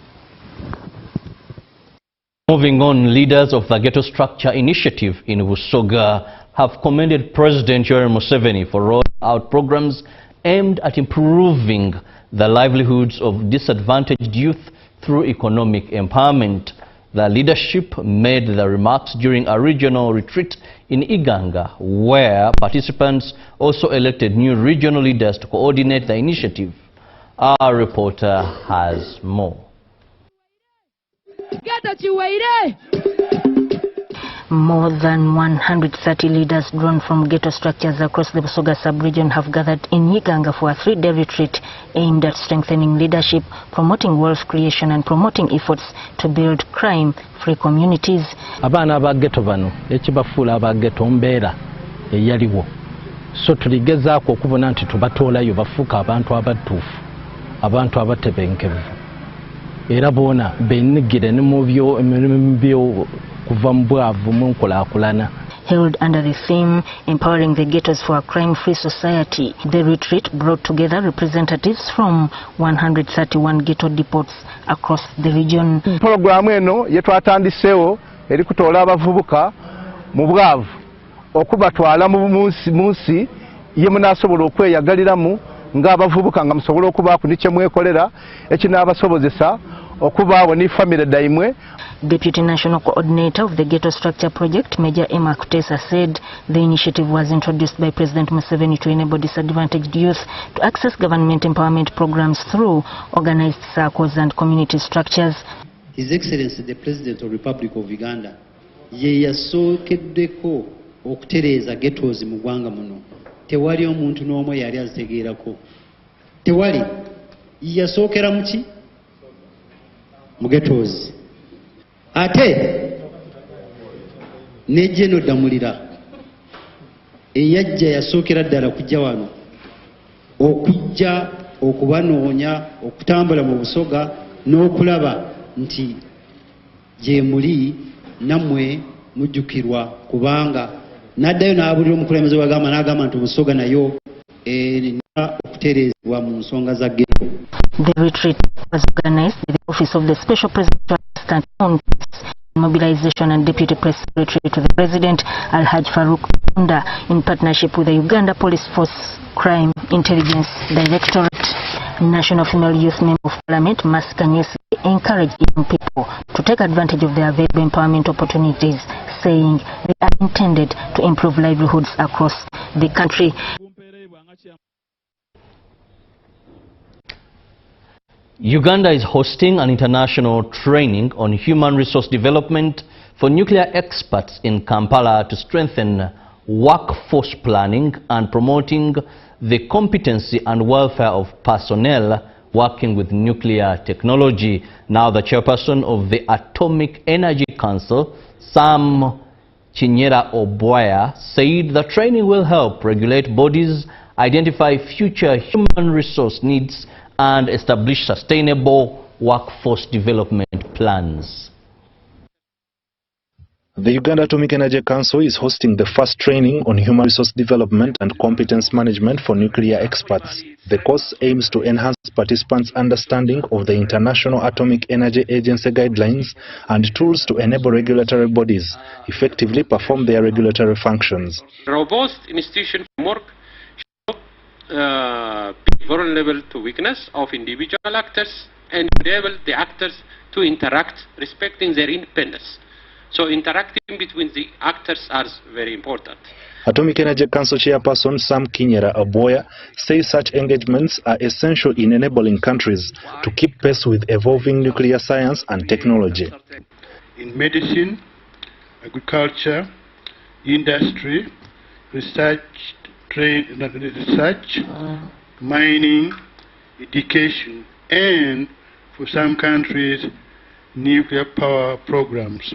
Moving on, leaders of the Ghetto Structure Initiative in Busoga have commended President Yoweri Museveni for rolling out programs aimed at improving the livelihoods of disadvantaged youth through economic empowerment. The leadership made the remarks during a regional retreat in Uganda, where participants also elected new regional leaders to coordinate the initiative. Our reporter has more. More than 130 leaders drawn from ghetto structures across the Busoga sub-region have gathered in Uganda for a 3-day retreat aimed at strengthening leadership, promoting wealth creation and promoting efforts to build crime-free communities. Abana ba ghetto bano ekibafula aba ghetto mbeera eyaliwo. So tuligezaako okubona nti tubatoolayo bafuuka abantu abatuufu, abantu abatebenkevu. Era boona bennigire ne mu byo Held under the theme Empowering the Ghettos for a Crime-Free Society, the retreat brought together representatives from 131 ghetto depots across the region. Programu eno yetwatandiseewo eri kutoola abavubuka mu bwavu okubatwala mu nsi ye munaasobola okweyagaliramu ng'abavubuka nga musobola okubaako ne kye mwekolera ekinaabasobozesa okubaawo ne famire daimwe. Deputy National Coordinator of the Ghetto Structure Project, Major Emma Kutesa, said the initiative was introduced by President Museveni to enable disadvantaged youth to access government empowerment programs through organized circles and community structures. His Excellency the President of the Republic of Uganda ye yasookeddeko okutereeza ghettos mu ggwanga muno. Tewali omuntu n'omu yali azitegeerako. Tewali. Yasookera mu ki? Mu ghettos. Ate ne General Damulira eyajja yasookera ddala kujja wano okujja okubanoonya okutambula mu Busoga n'okulaba nti gye muli nammwe mujjukirwa kubanga n'addayo n'abulira omukulembeze wagamba n'agamba nti Busoga nayo erina okutereezebwa mu nsonga za ghetto. The retreat was organized by the Office of the Special Presidential Assistant on Mobilization and Deputy Press Secretary to the President, Alhaj Farouk Unda, in partnership with the Uganda Police Force Crime Intelligence Directorate. National Female Youth Member of Parliament, Masika Nyesi, encouraged young people to take advantage of their available empowerment opportunities, saying they are intended to improve livelihoods across the country. Uganda is hosting an international training on human resource development for nuclear experts in Kampala to strengthen workforce planning and promoting the competency and welfare of personnel working with nuclear technology. Now, the chairperson of the Atomic Energy Council, Sam Chinyera Oboya, said the training will help regulate bodies, identify future human resource needs, and establish sustainable workforce development plans. The Uganda Atomic Energy Council is hosting the first training on human resource development and competence management for nuclear experts. The course aims to enhance participants' understanding of the International Atomic Energy Agency guidelines and tools to enable regulatory bodies effectively perform their regulatory functions. Robust institution framework be vulnerable to weakness of individual actors and enable the actors to interact respecting their independence. So interacting between the actors is very important. Atomic Energy Council Chairperson Sam Chinyera Oboya says such engagements are essential in enabling countries to keep pace with evolving nuclear science and technology. In medicine, agriculture, industry, research, mining, education, and for some countries, nuclear power programs.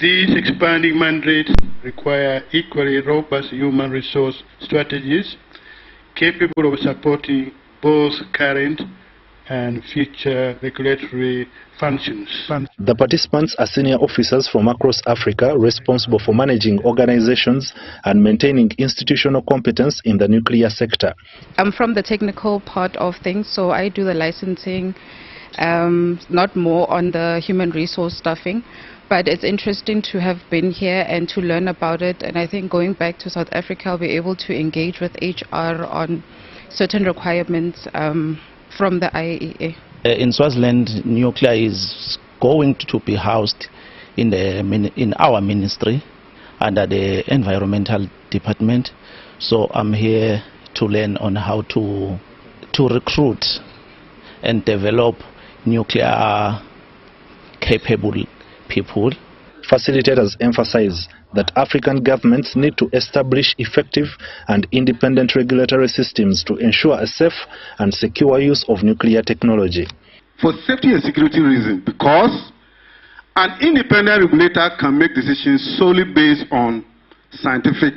These expanding mandates require equally robust human resource strategies capable of supporting both current and future regulatory functions. The participants are senior officers from across Africa responsible for managing organizations and maintaining institutional competence in the nuclear sector. I'm from the technical part of things, so I do the licensing, not more on the human resource staffing. But it's interesting to have been here and to learn about it. And I think going back to South Africa, I'll be able to engage with HR on certain requirements from the IAEA. In Swaziland, nuclear is going to be housed in our ministry under the environmental department. So I'm here to learn on how to recruit and develop nuclear capable people. Facilitators emphasize that African governments need to establish effective and independent regulatory systems to ensure a safe and secure use of nuclear technology. For safety and security reasons, because an independent regulator can make decisions solely based on scientific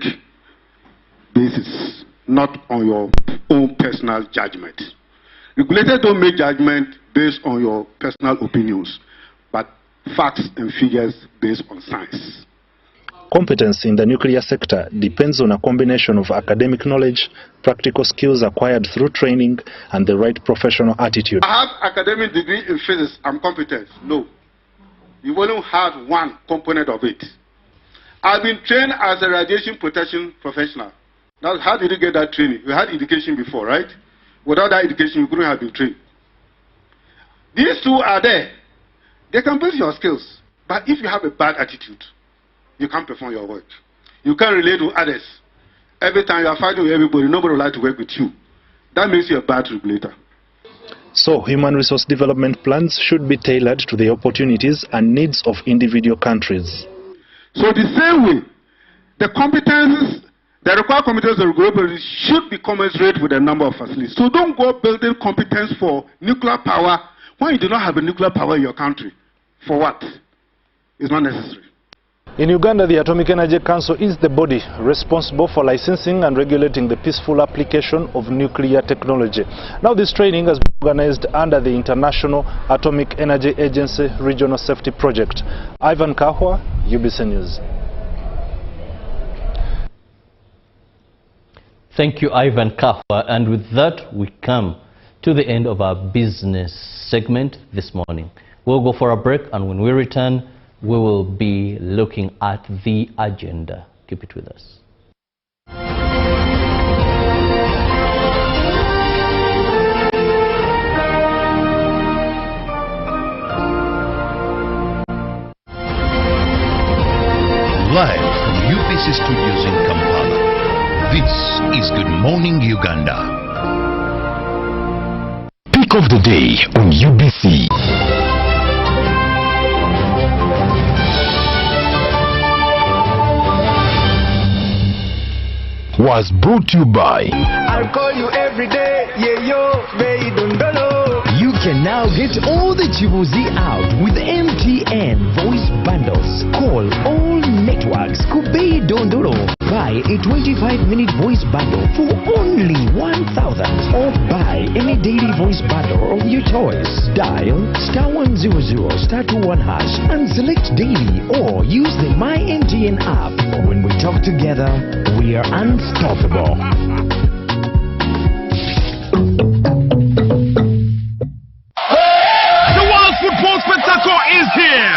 basis, not on your own personal judgment. Regulators don't make judgment based on your personal opinions, but facts and figures based on science. Competence in the nuclear sector depends on a combination of academic knowledge, practical skills acquired through training, and the right professional attitude. I have academic degree in physics. I'm competent. No. You only had one component of it. I've been trained as a radiation protection professional. Now, how did you get that training? You had education before, right? Without that education, you couldn't have been trained. These two are there. They can build your skills. But if you have a bad attitude, you can't perform your work. You can't relate to others. Every time you are fighting with everybody, nobody would like to work with you. That makes you a bad regulator. So, human resource development plans should be tailored to the opportunities and needs of individual countries. So the same way, the competences, the required competences of regulators should be commensurate with the number of facilities. So don't go building competence for nuclear power when you do not have a nuclear power in your country. For what? It's not necessary. In Uganda, the Atomic Energy Council is the body responsible for licensing and regulating the peaceful application of nuclear technology. Now, this training has been organized under the International Atomic Energy Agency Regional Safety Project. Ivan Kahwa, UBC News. Thank you, Ivan Kahwa. And with that, we come to the end of our business segment this morning. We'll go for a break, and when we return, we will be looking at the agenda. Keep it with us. Live from UBC Studios in Kampala, this is Good Morning Uganda. Pick of the day on UBC. Was brought to you by I'll call you every day, yeah yo, baby don't know. You can now get all the Chibuzi out with MTN voice bundles. Call all networks Kubei Dondoro. Buy a 25-minute voice bundle for only 1,000 or buy any daily voice bundle of your choice. Dial *100 *21# and select daily or use the My MTN app. When we talk together, we are unstoppable. The World Football Spectacle is here!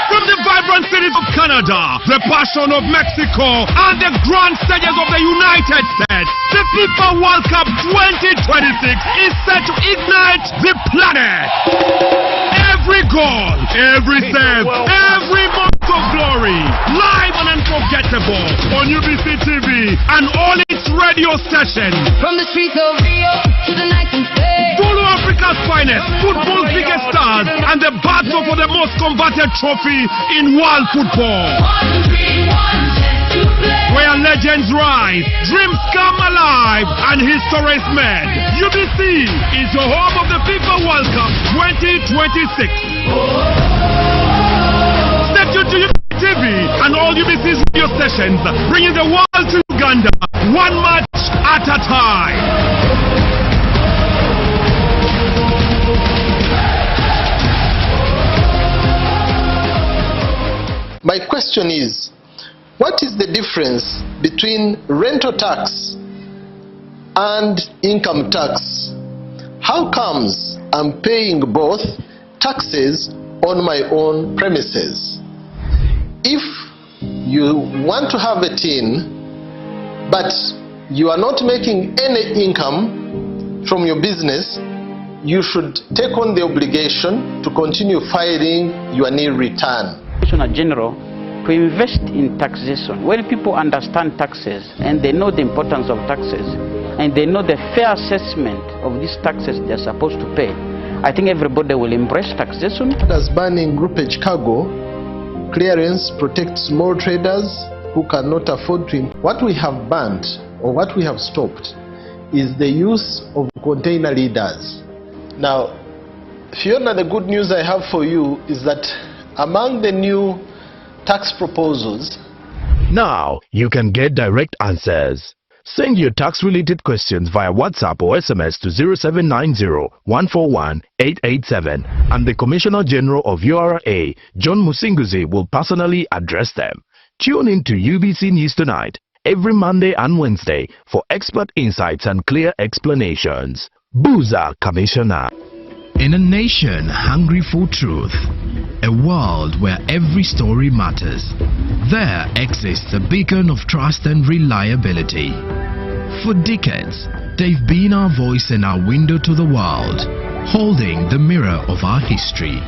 From the vibrant cities of Canada, the passion of Mexico, and the grand stages of the United States, the FIFA World Cup 2026 is set to ignite the planet! Every goal, every save, every moment of glory, live and unforgettable on UBC TV and all its radio stations. From the streets of Rio to the night and day. Follow Africa's finest, football's biggest stars, and the battle for the most coveted trophy in world football. 1, 3, 1, 2, play. Where legends rise, dreams come alive, and history is made. UBC is the home of the FIFA World Cup 2026. Step tuned to UBC TV and all UBC's radio stations, bringing the world to Uganda, one match at a time. My question is, what is the difference between rental tax and income tax? How comes I'm paying both taxes on my own premises? If you want to have a tin, but you are not making any income from your business, you should take on the obligation to continue filing your nil return. Commissioner General, to invest in taxation. When people understand taxes and they know the importance of taxes and they know the fair assessment of these taxes they're supposed to pay, I think everybody will embrace taxation. As banning groupage cargo clearance protects small traders who cannot afford to import. What we have banned or what we have stopped is the use of container leaders. Now, Fiona, the good news I have for you is that among the new tax proposals, now you can get direct answers. Send your tax-related questions via WhatsApp or SMS to 0790-141-887 and the Commissioner General of URA, John Musinguzi, will personally address them. Tune in to UBC News Tonight every Monday and Wednesday for expert insights and clear explanations. Booza Commissioner. In a nation hungry for truth, a world where every story matters, there exists a beacon of trust and reliability. For decades, they've been our voice and our window to the world, holding the mirror of our history.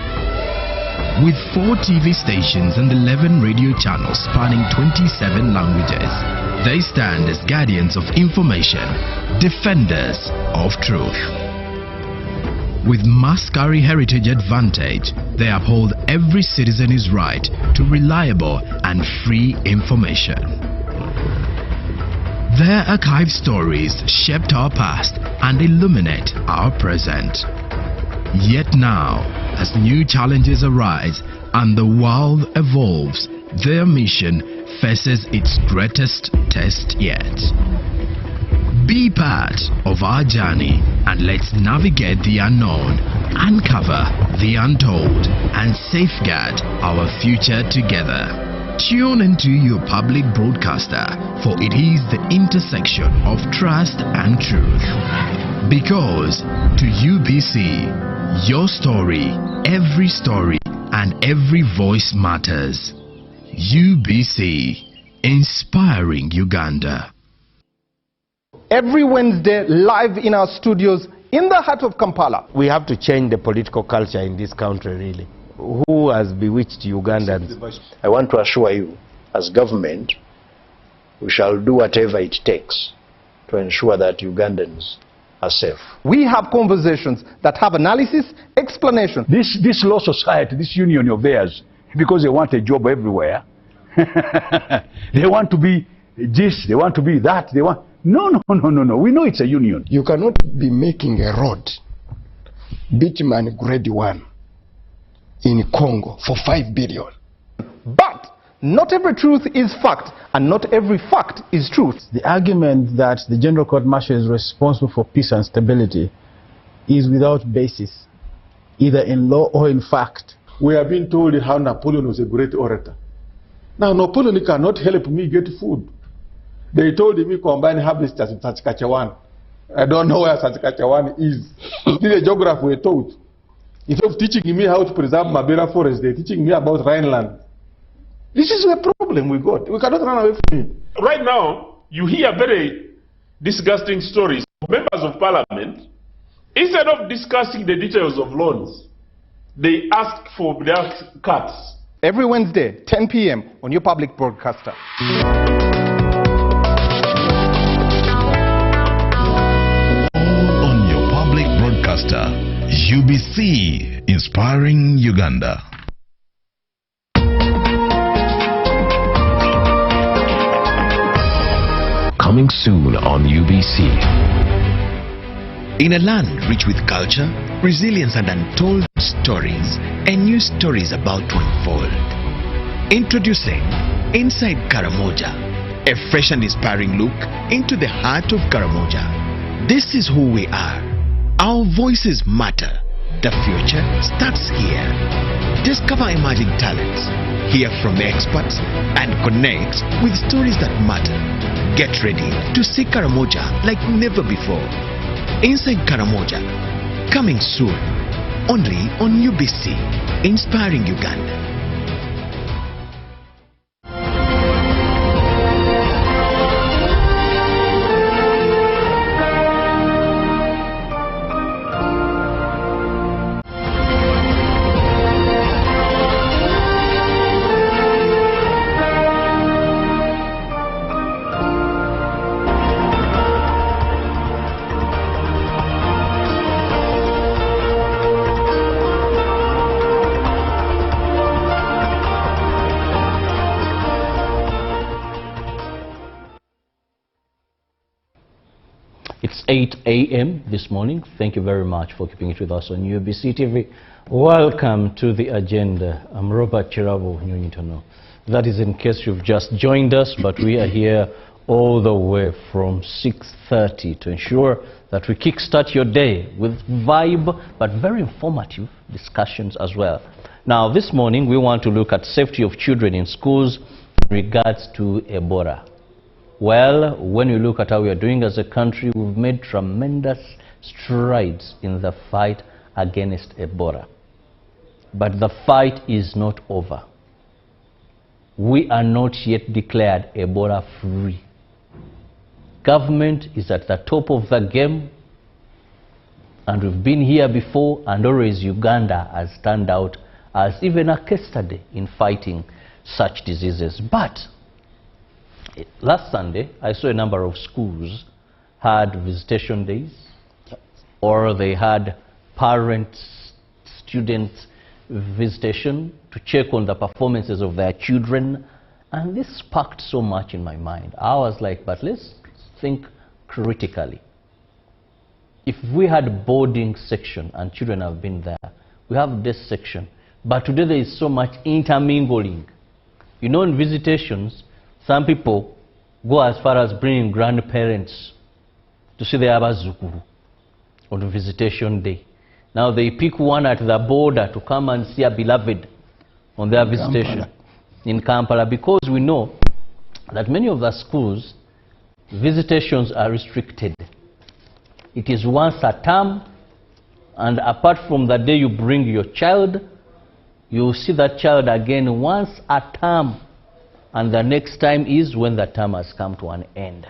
With 4 TV stations and 11 radio channels spanning 27 languages, they stand as guardians of information, defenders of truth. With Mascari Heritage Advantage, they uphold every citizen's right to reliable and free information. Their archived stories shaped our past and illuminate our present. Yet now, as new challenges arise and the world evolves, their mission faces its greatest test yet. Be part of our journey and let's navigate the unknown, uncover the untold, and safeguard our future together. Tune into your public broadcaster, for it is the intersection of trust and truth. Because to UBC, your story, and every voice matters. UBC, inspiring Uganda. Every Wednesday, live in our studios in the heart of Kampala. We have to change the political culture in this country, really. Who has bewitched Ugandans? I want to assure you, as government, we shall do whatever it takes to ensure that Ugandans are safe. We have conversations that have analysis, explanation. This law society, this union of theirs, because they want a job everywhere, they want to be this, they want to be that, they want... No. We know it's a union. You cannot be making a road, bitumen grade 1, in Congo for 5 billion. But not every truth is fact, and not every fact is truth. The argument that the General Court Martial is responsible for peace and stability is without basis, either in law or in fact. We have been told how Napoleon was a great orator. Now, Napoleon cannot help me get food. They told me combine harvest in Saskatchewan. I don't know where Saskatchewan is. This is a geographer we're taught. Instead of teaching me how to preserve Mabera forest, they're teaching me about Rhineland. This is a problem we got. We cannot run away from it. Right now, you hear very disgusting stories of members of parliament. Instead of discussing the details of loans, they ask for their cuts. Every Wednesday, 10 p.m. on your public broadcaster. All on your public broadcaster, UBC, inspiring Uganda. Coming soon on UBC. In a land rich with culture, resilience and untold stories, and new stories about to unfold. Introducing Inside Karamoja, a fresh and inspiring look into the heart of Karamoja. This is who we are. Our voices matter. The future starts here. Discover emerging talents, hear from experts, and connect with stories that matter. Get ready to see Karamoja like never before. Inside Karamoja, coming soon, only on UBC, inspiring Uganda. It's 8 a.m. this morning. Thank you very much for keeping it with us on UBC TV. Welcome to the agenda. I'm Robert Chirabo Nyonyitono. That is in case you've just joined us, but we are here all the way from 6:30 to ensure that we kickstart your day with vibe, but very informative discussions as well. Now, this morning we want to look at safety of children in schools in regards to Ebola. Well, when you look at how we are doing as a country, we've made tremendous strides in the fight against Ebola. But the fight is not over. We are not yet declared Ebola free. Government is at the top of the game, and we've been here before, and always Uganda has turned out as even a case study in fighting such diseases. But last Sunday, I saw a number of schools had visitation days, or they had parent-student visitation to check on the performances of their children, and this sparked so much in my mind. I was like, but let's think critically. If we had boarding section and children have been there, we have this section, but today there is so much intermingling. You know, in visitations, some people go as far as bringing grandparents to see their abazukuru on visitation day. Now they pick one at the border to come and see a beloved on their visitation in Kampala, because we know that many of the schools, visitations are restricted. It is once a term, and apart from the day you bring your child, you will see that child again once a term. And the next time is when the term has come to an end.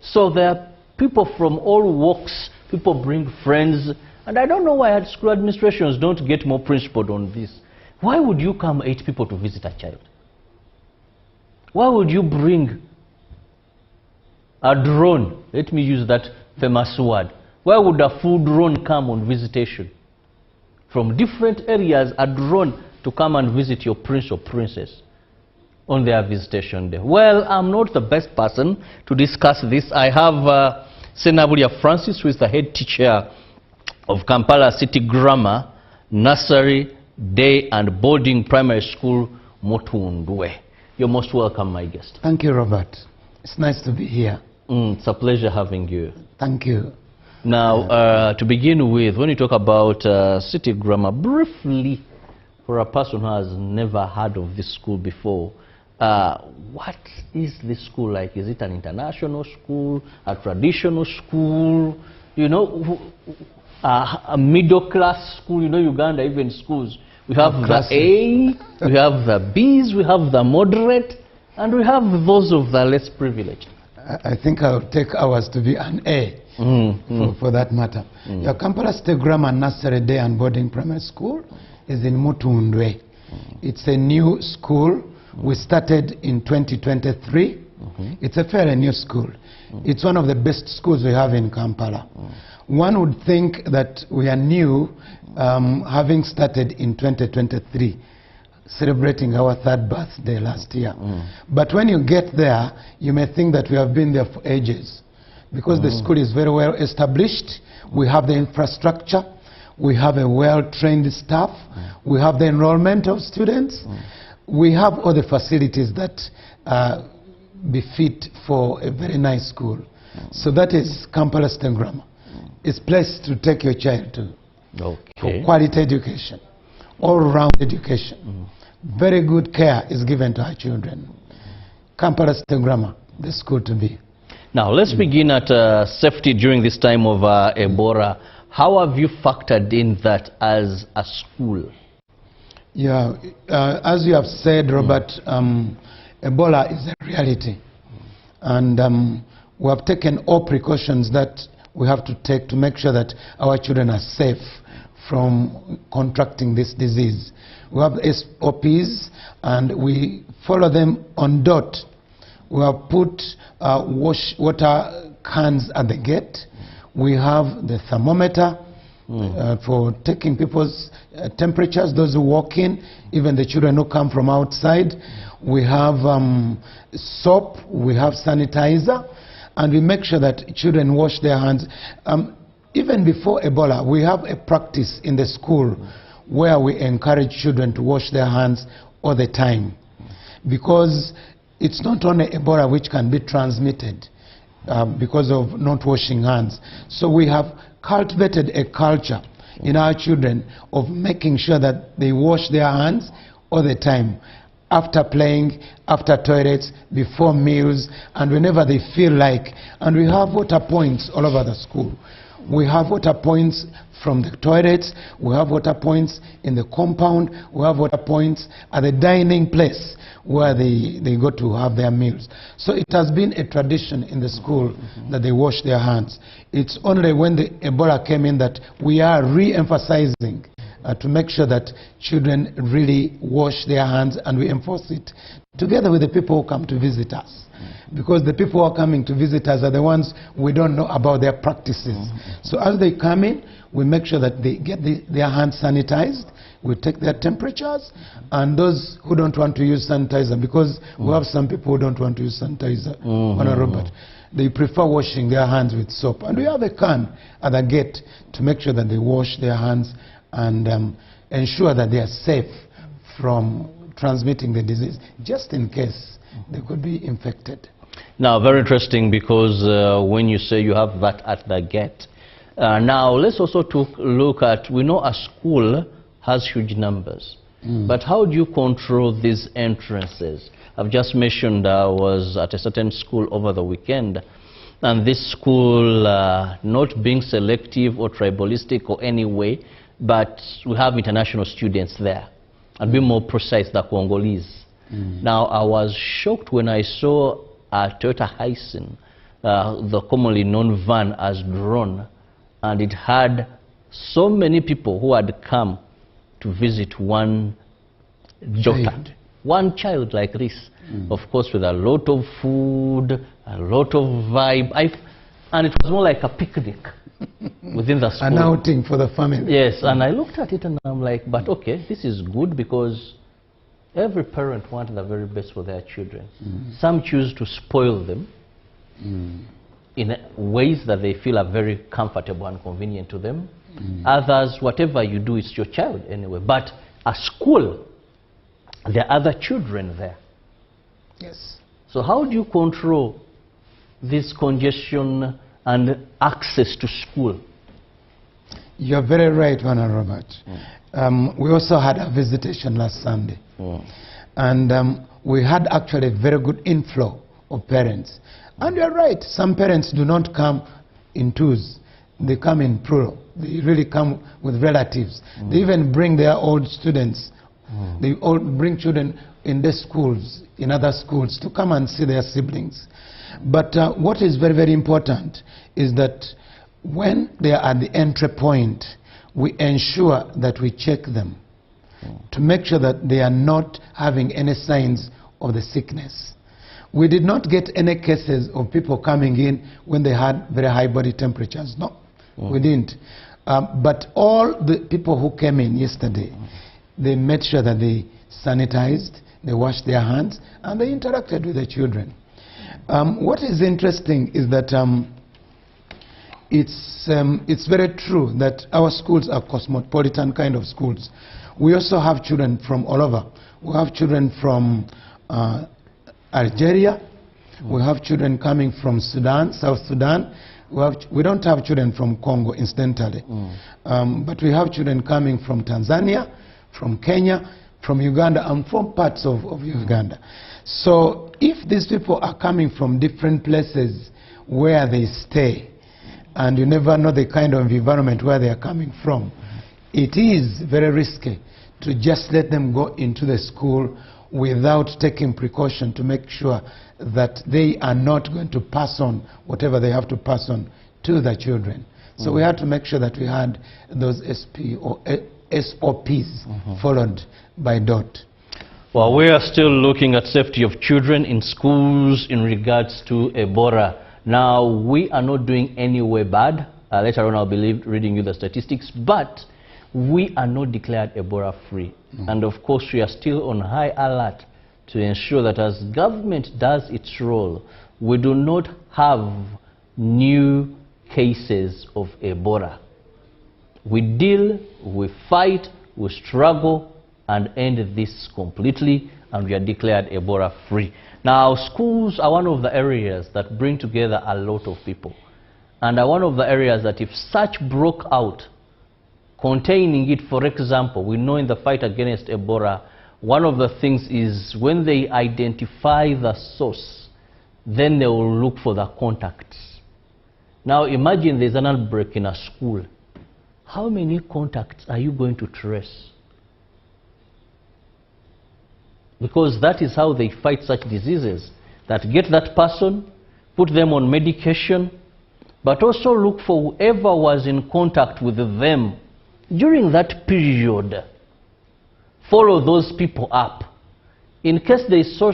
So there are people from all walks, people bring friends, and I don't know why school administrations don't get more principled on this. Why would you come 8 people to visit a child? Why would you bring a drone, let me use that famous word. Where would a full drone come on visitation? From different areas, a drone to come and visit your prince or princess on their visitation day. Well, I'm not the best person to discuss this. I have Senabulia Francis, who is the head teacher of Kampala City Grammar, Nursery, Day and Boarding Primary School, Mutundwe. You're most welcome, my guest. Thank you, Robert. It's nice to be here. It's a pleasure having you. Thank you. Now, to begin with, when you talk about City Grammar, briefly, for a person who has never heard of this school before, what is this school like? Is it an international school, a traditional school, you know, a middle-class school? You know, Uganda, even schools, we have the A, we have the Bs, we have the moderate, and we have those of the less privileged. I think I'll take ours to be an A for that matter. Your Kampala State Grammar Nursery Day and Boarding Primary School is in Mutundwe. It's a new school. We started in 2023. It's a fairly new school. It's one of the best schools we have in Kampala. One would think that we are new, having started in 2023, celebrating our 3rd birthday last year. But when you get there, you may think that we have been there for ages, because the school is very well established. We have the infrastructure. We have a well-trained staff. We have the enrollment of students. We have all the facilities that befit for a very nice school. So that is Kampala State Grammar. It's a place to take your child to for quality education, all-round education. Very good care is given to our children. Kampala State Grammar, the school to be. Now, let's begin at safety during this time of Ebola. How have you factored in that as a school? Yeah, as you have said, Robert, Ebola is a reality. And we have taken all precautions that we have to take to make sure that our children are safe from contracting this disease. We have SOPs and we follow them on dot. We have put water cans at the gate. We have the thermometer for taking people's temperatures, those who walk in, even the children who come from outside. We have soap, we have sanitizer, and we make sure that children wash their hands. Even before Ebola, we have a practice in the school where we encourage children to wash their hands all the time. Because it's not only Ebola which can be transmitted because of not washing hands. So we have cultivated a culture in our children of making sure that they wash their hands all the time, after playing, after toilets, before meals, and whenever they feel like. And we have water points all over the school. We have water points from the toilets, we have water points in the compound, we have water points at the dining place where they go to have their meals. So it has been a tradition in the school that they wash their hands. It's only when the Ebola came in that we are re-emphasizing to make sure that children really wash their hands, and we enforce it together with the people who come to visit us. Because the people who are coming to visit us are the ones we don't know about their practices. So as they come in, we make sure that they get their hands sanitized, we take their temperatures, and those who don't want to use sanitizer, because we have some people who don't want to use sanitizer, Robert, they prefer washing their hands with soap. And we have a can at the gate to make sure that they wash their hands and ensure that they are safe from transmitting the disease, just in case they could be infected. Now, very interesting, because when you say you have that at the gate, now let's also look at, we know a school has huge numbers, but how do you control these entrances? I've just mentioned I was at a certain school over the weekend, and this school, not being selective or tribalistic or any way, but we have international students there, and be more precise, the Congolese. Now, I was shocked when I saw a Toyota Hyson, the commonly known van, as drawn, and it had so many people who had come to visit one daughter, one child like this. of course with a lot of food, a lot of vibe. And it was more like a picnic within the school. An outing for the family. Yes, and I looked at it and I'm like, but okay, this is good because every parent wants the very best for their children. Some choose to spoil them in ways that they feel are very comfortable and convenient to them. Others, whatever you do, it's your child anyway. But a school, there are other children there. Yes. So how do you control this congestion and access to school? You're very right, Honorable Robert. We also had a visitation last Sunday. And we had actually a very good inflow of parents. And you're right, some parents do not come in twos. They come in plural. They really come with relatives. They even bring their old students. They all bring children in their schools, in other schools, to come and see their siblings. But what is very, very important is that when they are at the entry point, we ensure that we check them to make sure that they are not having any signs of the sickness. We did not get any cases of people coming in when they had very high body temperatures. No, we didn't. But all the people who came in yesterday, they made sure that they sanitized, they washed their hands, and they interacted with the children. What is interesting is that it's very true that our schools are cosmopolitan kind of schools. We also have children from all over. We have children from Algeria. We have children coming from Sudan, South Sudan. We don't have children from Congo, incidentally. But we have children coming from Tanzania, from Kenya, from Uganda, and from parts of Uganda. So if these people are coming from different places where they stay, and you never know the kind of environment where they are coming from, it is very risky to just let them go into the school without taking precaution to make sure that they are not going to pass on whatever they have to pass on to the children. So we had to make sure that we had those SOPs followed by DOT. Well, we are still looking at safety of children in schools in regards to Ebola. Now, we are not doing any way bad. Later on, I'll be reading you the statistics, but we are not declared Ebola free. And of course, we are still on high alert to ensure that as government does its role, we do not have new cases of Ebola. We deal, we fight, we struggle, and end this completely, and we are declared Ebola free. Now, schools are one of the areas that bring together a lot of people, and are one of the areas that if such broke out, containing it, for example, we know in the fight against Ebola, one of the things is when they identify the source, then they will look for the contacts. Now imagine there's an outbreak in a school. How many contacts are you going to trace? Because that is how they fight such diseases, that get that person, put them on medication, but also look for whoever was in contact with them during that period. Follow those people up. In case they saw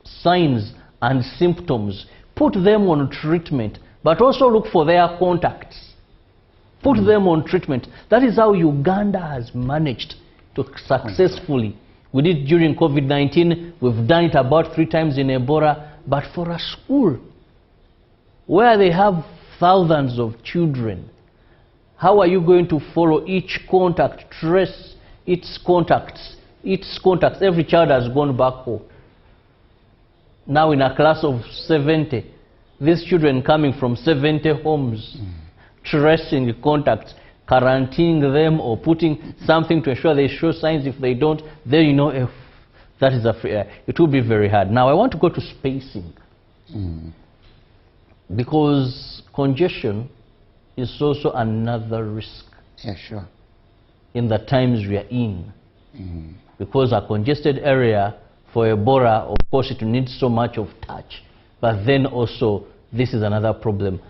signs and symptoms, put them on treatment, but also look for their contacts. Put them on treatment. That is how Uganda has managed to successfully. We did during COVID-19, we've done it about 3 times in Ebola, but for a school where they have thousands of children, how are you going to follow each contact, trace its contacts? Every child has gone back home. Now in a class of 70, these children coming from 70 homes, tracing contacts, quarantining them or putting something to ensure they show signs. If they don't, then you know if that is it will be very hard. Now I want to go to spacing. Because congestion is also another risk. Yeah, sure. In the times we are in. Because a congested area for Ebola, of course it needs so much of touch. But then also, this is another problem.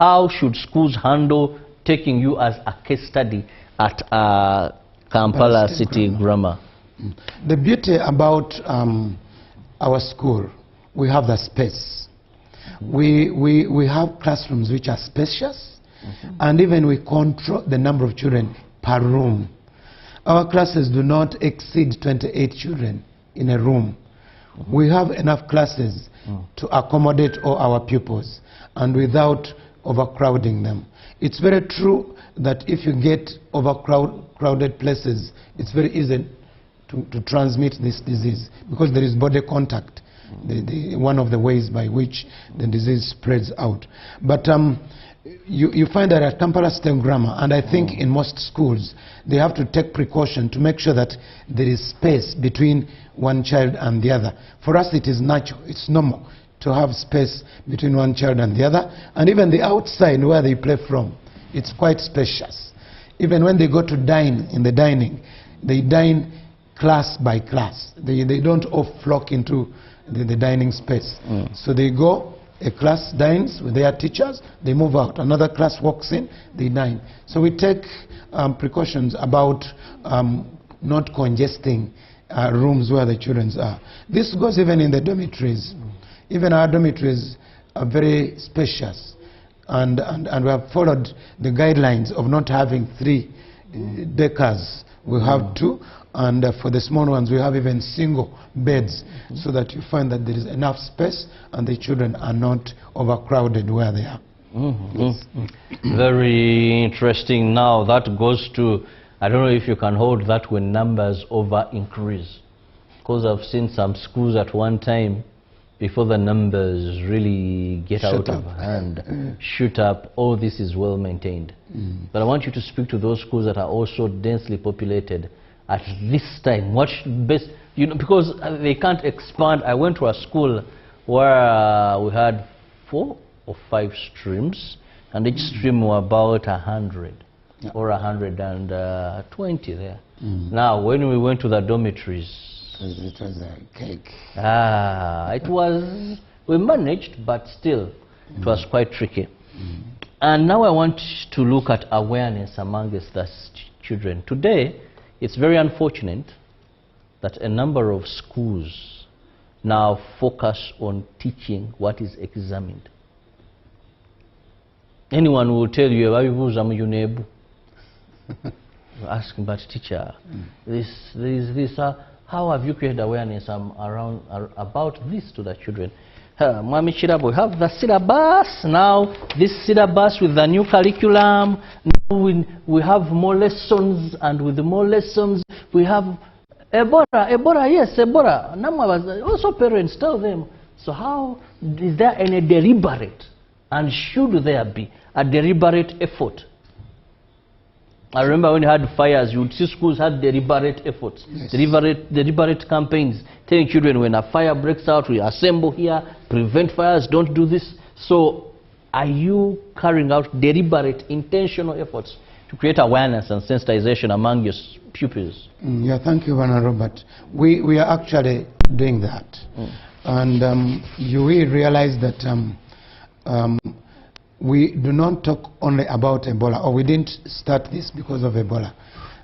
How should schools handle taking you as a case study at Kampala City Grammar? The beauty about our school, we have the space. We have classrooms which are spacious, and even we control the number of children per room. Our classes do not exceed 28 children in a room. We have enough classes to accommodate all our pupils and without overcrowding them. It's very true that if you get overcrowded places, it's very easy to transmit this disease because there is body contact, one of the ways by which the disease spreads out. But you find that at Kampala State Grammar, and I think in most schools, they have to take precaution to make sure that there is space between one child and the other. For us, it is natural, it's normal to have space between one child and the other, and even the outside where they play from, it's quite spacious. Even when they go to dine in the dining, they dine class by class. They don't all flock into the dining space. So they go, a class dines with their teachers, they move out. Another class walks in, they dine. So we take precautions about not congesting rooms where the children are. This goes even in the dormitories. Even our dormitories are very spacious. And we have followed the guidelines of not having 3 deckers. We have 2. And for the small ones, we have even single beds so that you find that there is enough space and the children are not overcrowded where they are. Very interesting. Now that goes to, I don't know if you can hold that when numbers over increase. Because I've seen some schools at one time, before the numbers really get out of hand, shoot up, all this is well maintained. But I want you to speak to those schools that are also densely populated at this time. What best, you know, because they can't expand. I went to a school where we had 4 or 5 streams, and each stream were about 100 or 120 there. Now, when we went to the dormitories, it was a cake. It was, we managed, but still, it was quite tricky. And now I want to look at awareness amongst the children. Today, it's very unfortunate that a number of schools now focus on teaching what is examined. Anyone will tell you, asking about teacher, how have you created awareness about this to the children? Mwami Chirabo, we have the syllabus now. This syllabus with the new curriculum. Now we have more lessons, and with the more lessons we have Ebola, yes, Ebola. Now also parents tell them. So how is there any deliberate, and should there be a deliberate effort? I remember when you had fires, you would see schools had deliberate efforts, deliberate campaigns, telling children when a fire breaks out, we assemble here, prevent fires, don't do this. So are you carrying out deliberate, intentional efforts to create awareness and sensitization among your pupils? Yeah, thank you, Vanna Robert. We are actually doing that. And you will realize that we do not talk only about Ebola, or we didn't start this because of Ebola,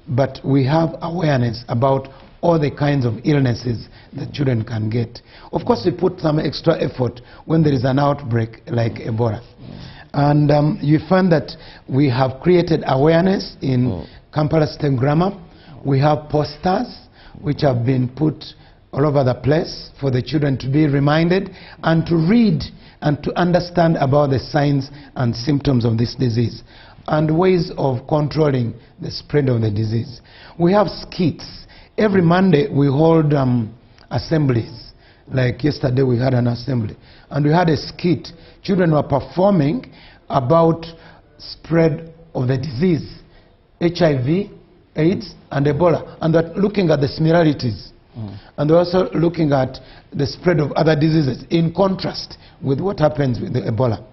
but we have awareness about all the kinds of illnesses that children can get. Of course, we put some extra effort when there is an outbreak like Ebola. And you find that we have created awareness in Kampala State Grammar. We have posters which have been put all over the place for the children to be reminded and to read and to understand about the signs and symptoms of this disease and ways of controlling the spread of the disease. We have skits. Every Monday we hold assemblies. Like yesterday we had an assembly and we had a skit. Children were performing about spread of the disease, HIV, AIDS and Ebola, and they're looking at the similarities. And they're also looking at the spread of other diseases in contrast with what happens with the Ebola.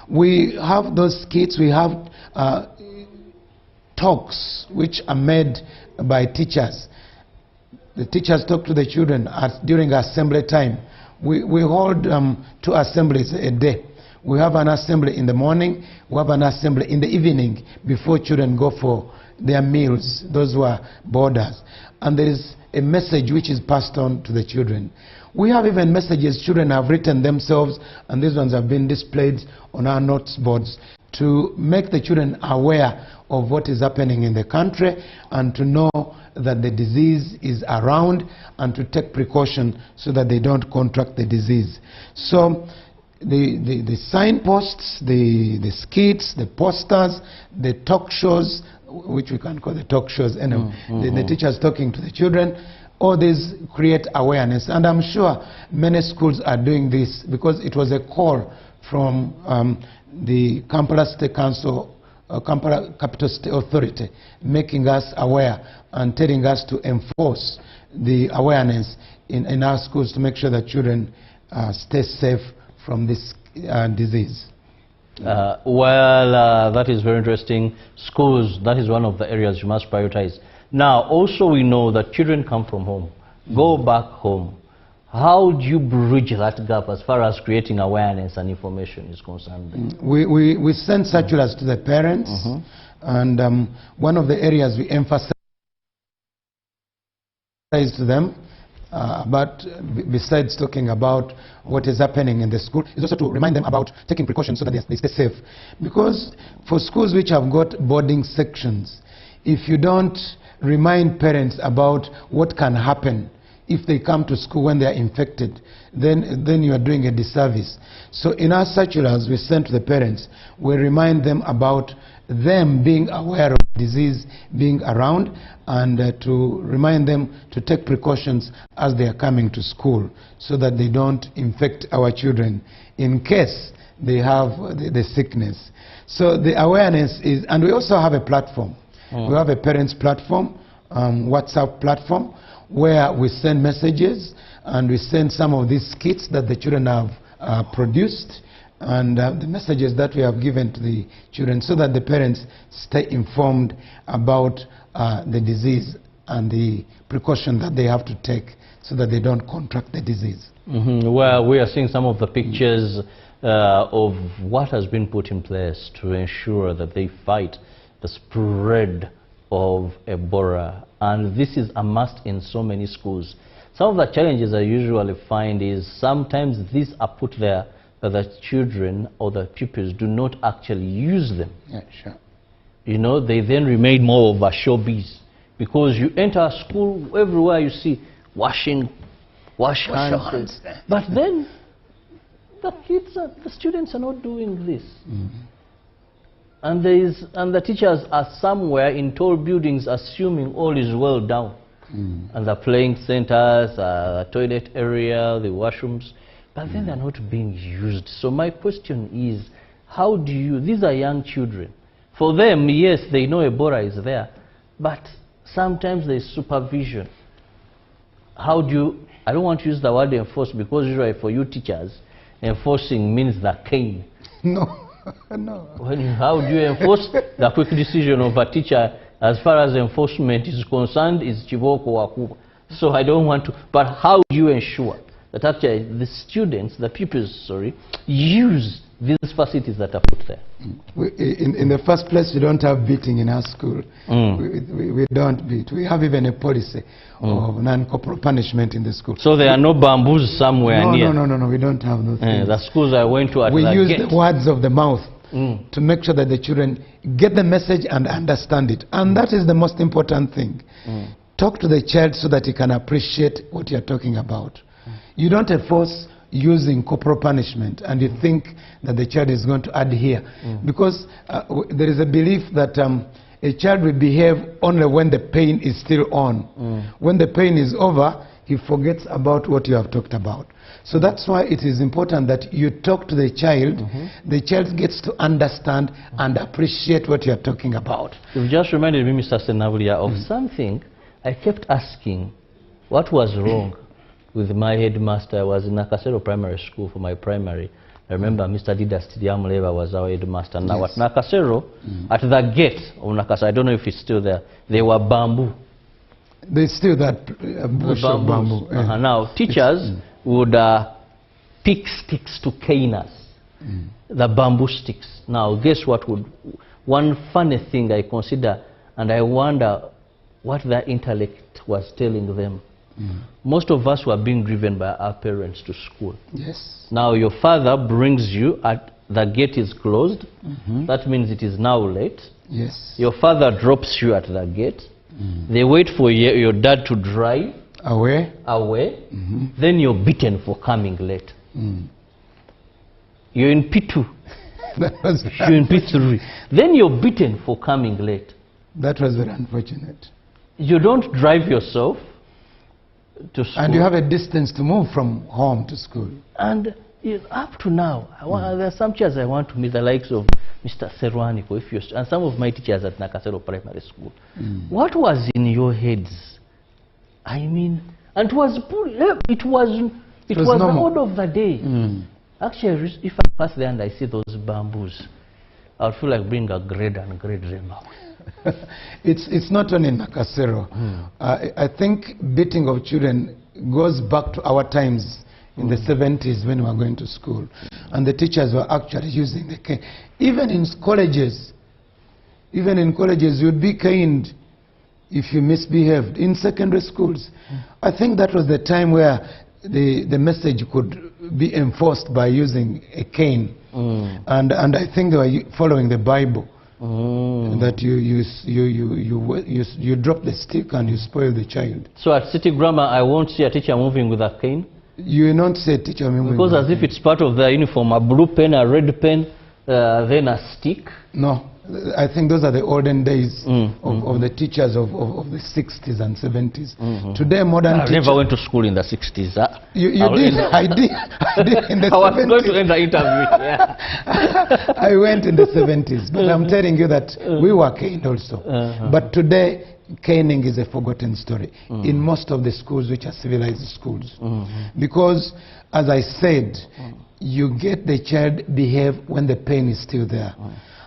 We have those skits, we have talks which are made by teachers. The teachers talk to the children during assembly time. We hold 2 assemblies a day. We have an assembly in the morning, we have an assembly in the evening before children go for their meals, those who are boarders. And there is a message which is passed on to the children. We have even messages children have written themselves, and these ones have been displayed on our notes boards to make the children aware of what is happening in the country and to know that the disease is around and to take precaution so that they don't contract the disease. So the signposts, the skits, the posters, the talk shows, which we can call the talk shows, anyway, the teachers talking to the children, all these create awareness. And I'm sure many schools are doing this because it was a call from the Kampala State Council, Kampala Capital State Authority, making us aware and telling us to enforce the awareness in our schools to make sure that children stay safe from this disease. That is very interesting. Schools, that is one of the areas you must prioritize. Now, also we know that children come from home, go back home. How do you bridge that gap as far as creating awareness and information is concerned? We send circulars to the parents, and one of the areas we emphasize to them, but besides talking about what is happening in the school, is also to remind them about taking precautions so that they stay safe. Because for schools which have got boarding sections, if you don't remind parents about what can happen if they come to school when they are infected, then you are doing a disservice. So in our circulars we send to the parents, we remind them about them being aware of disease being around, and to remind them to take precautions as they are coming to school so that they don't infect our children in case they have the sickness. So the awareness is, and we also have a platform. We have a parents platform, WhatsApp platform, where we send messages and we send some of these kits that the children have produced, and the messages that we have given to the children so that the parents stay informed about the disease and the precaution that they have to take so that they don't contract the disease. Well, we are seeing some of the pictures of what has been put in place to ensure that they fight the spread of Ebola, and this is a must in so many schools. Some of the challenges I usually find is sometimes these are put there but the children or the pupils do not actually use them. Yeah, sure. You know, they then remain more of a showbiz, because you enter a school, everywhere you see wash hands. But then the students are not doing this. And the teachers are somewhere in tall buildings assuming all is well down. And the playing centers, the toilet area, the washrooms, but then they're not being used. So my question is, how do you, these are young children. For them, yes, they know Ebola is there, but sometimes there's supervision. How do you, I don't want to use the word enforce, because usually for you teachers, enforcing means the cane. No. No. How do you enforce the quick decision of a teacher as far as enforcement is concerned is chiboko wakuba? So I don't want to, but how do you ensure that actually the students, the pupils, sorry, use these facilities that are put there? In the first place, we don't have beating in our school. We don't beat. We have even a policy of non-corporal punishment in the school. So there are no bamboos somewhere near? No, we don't have those things. The schools I went to at we use gate. the words of the mouth to make sure that the children get the message and understand it. And that is the most important thing. Talk to the child so that he can appreciate what you're talking about. You don't enforce using corporal punishment and you think that the child is going to adhere, because there is a belief that a child will behave only when the pain is still on. When the pain is over, he forgets about what you have talked about. So that's why it is important that you talk to the child. The child gets to understand and appreciate what you are talking about. You've just reminded me, Mr. Senavulia, of something I kept asking. What was wrong with my headmaster? I was in Nakasero Primary School for my primary. I remember Mr. Didas Tidiamuleva was our headmaster. Now at Nakasero, at the gate of Nakasero, I don't know if it's still there, there were bamboo. There's still that bush of bamboo. Now, teachers would pick sticks to cane us, the bamboo sticks. Now, guess what would, one funny thing I consider, and I wonder what their intellect was telling them. most of us were being driven by our parents to school. Yes. Now your father brings you at the gate is closed. That means it is now late. Yes. Your father drops you at the gate. They wait for your dad to drive away. Then you're beaten for coming late. You're in P2. You're in P3. Then you're beaten for coming late. That was very unfortunate. You don't drive yourself to school. And you have a distance to move from home to school. And up to now, there are some teachers I want to meet, the likes of Mr. Serwaniko, and some of my teachers at Nakasero Primary School. What was in your heads? I mean, and it was the order of the day. Actually, if I pass there and I see those bamboos, I would feel like bringing a grade and grade them out. It's not only in Nakasero. I think beating of children goes back to our times in the 70s when we were going to school. And the teachers were actually using the cane. Even in colleges, you'd be caned if you misbehaved. In secondary schools, I think that was the time where the message could be enforced by using a cane. And I think they were following the Bible. That you drop the stick and you spoil the child. So at City Grammar, I won't see a teacher moving with a cane? You will not see a teacher moving because as if it's part of their uniform, a blue pen, a red pen, then a stick? No. I think those are the olden days of the teachers of the 60s and 70s. Today, modern teachers... I never went to school in the 60s. You did? I did in the 70s. I was going to end the interview. Yeah. I went in the 70s. But I'm telling you that we were caned also. But today, caning is a forgotten story in most of the schools which are civilized schools. Because, as I said, you get the child behave when the pain is still there.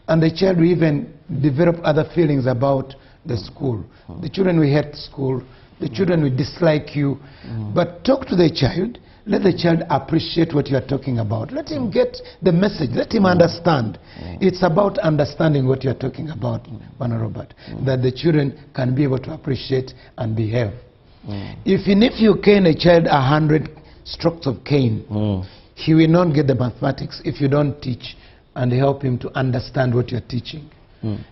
And the child will even develop other feelings about the school. The children will hate school. The children will dislike you. But talk to the child. Let the child appreciate what you are talking about. Let him get the message. Let him understand. It's about understanding what you are talking about, Bwana Robert. That the children can be able to appreciate and behave. Even if you cane a child 100 strokes of cane, he will not get the mathematics if you don't teach and help him to understand what you're teaching.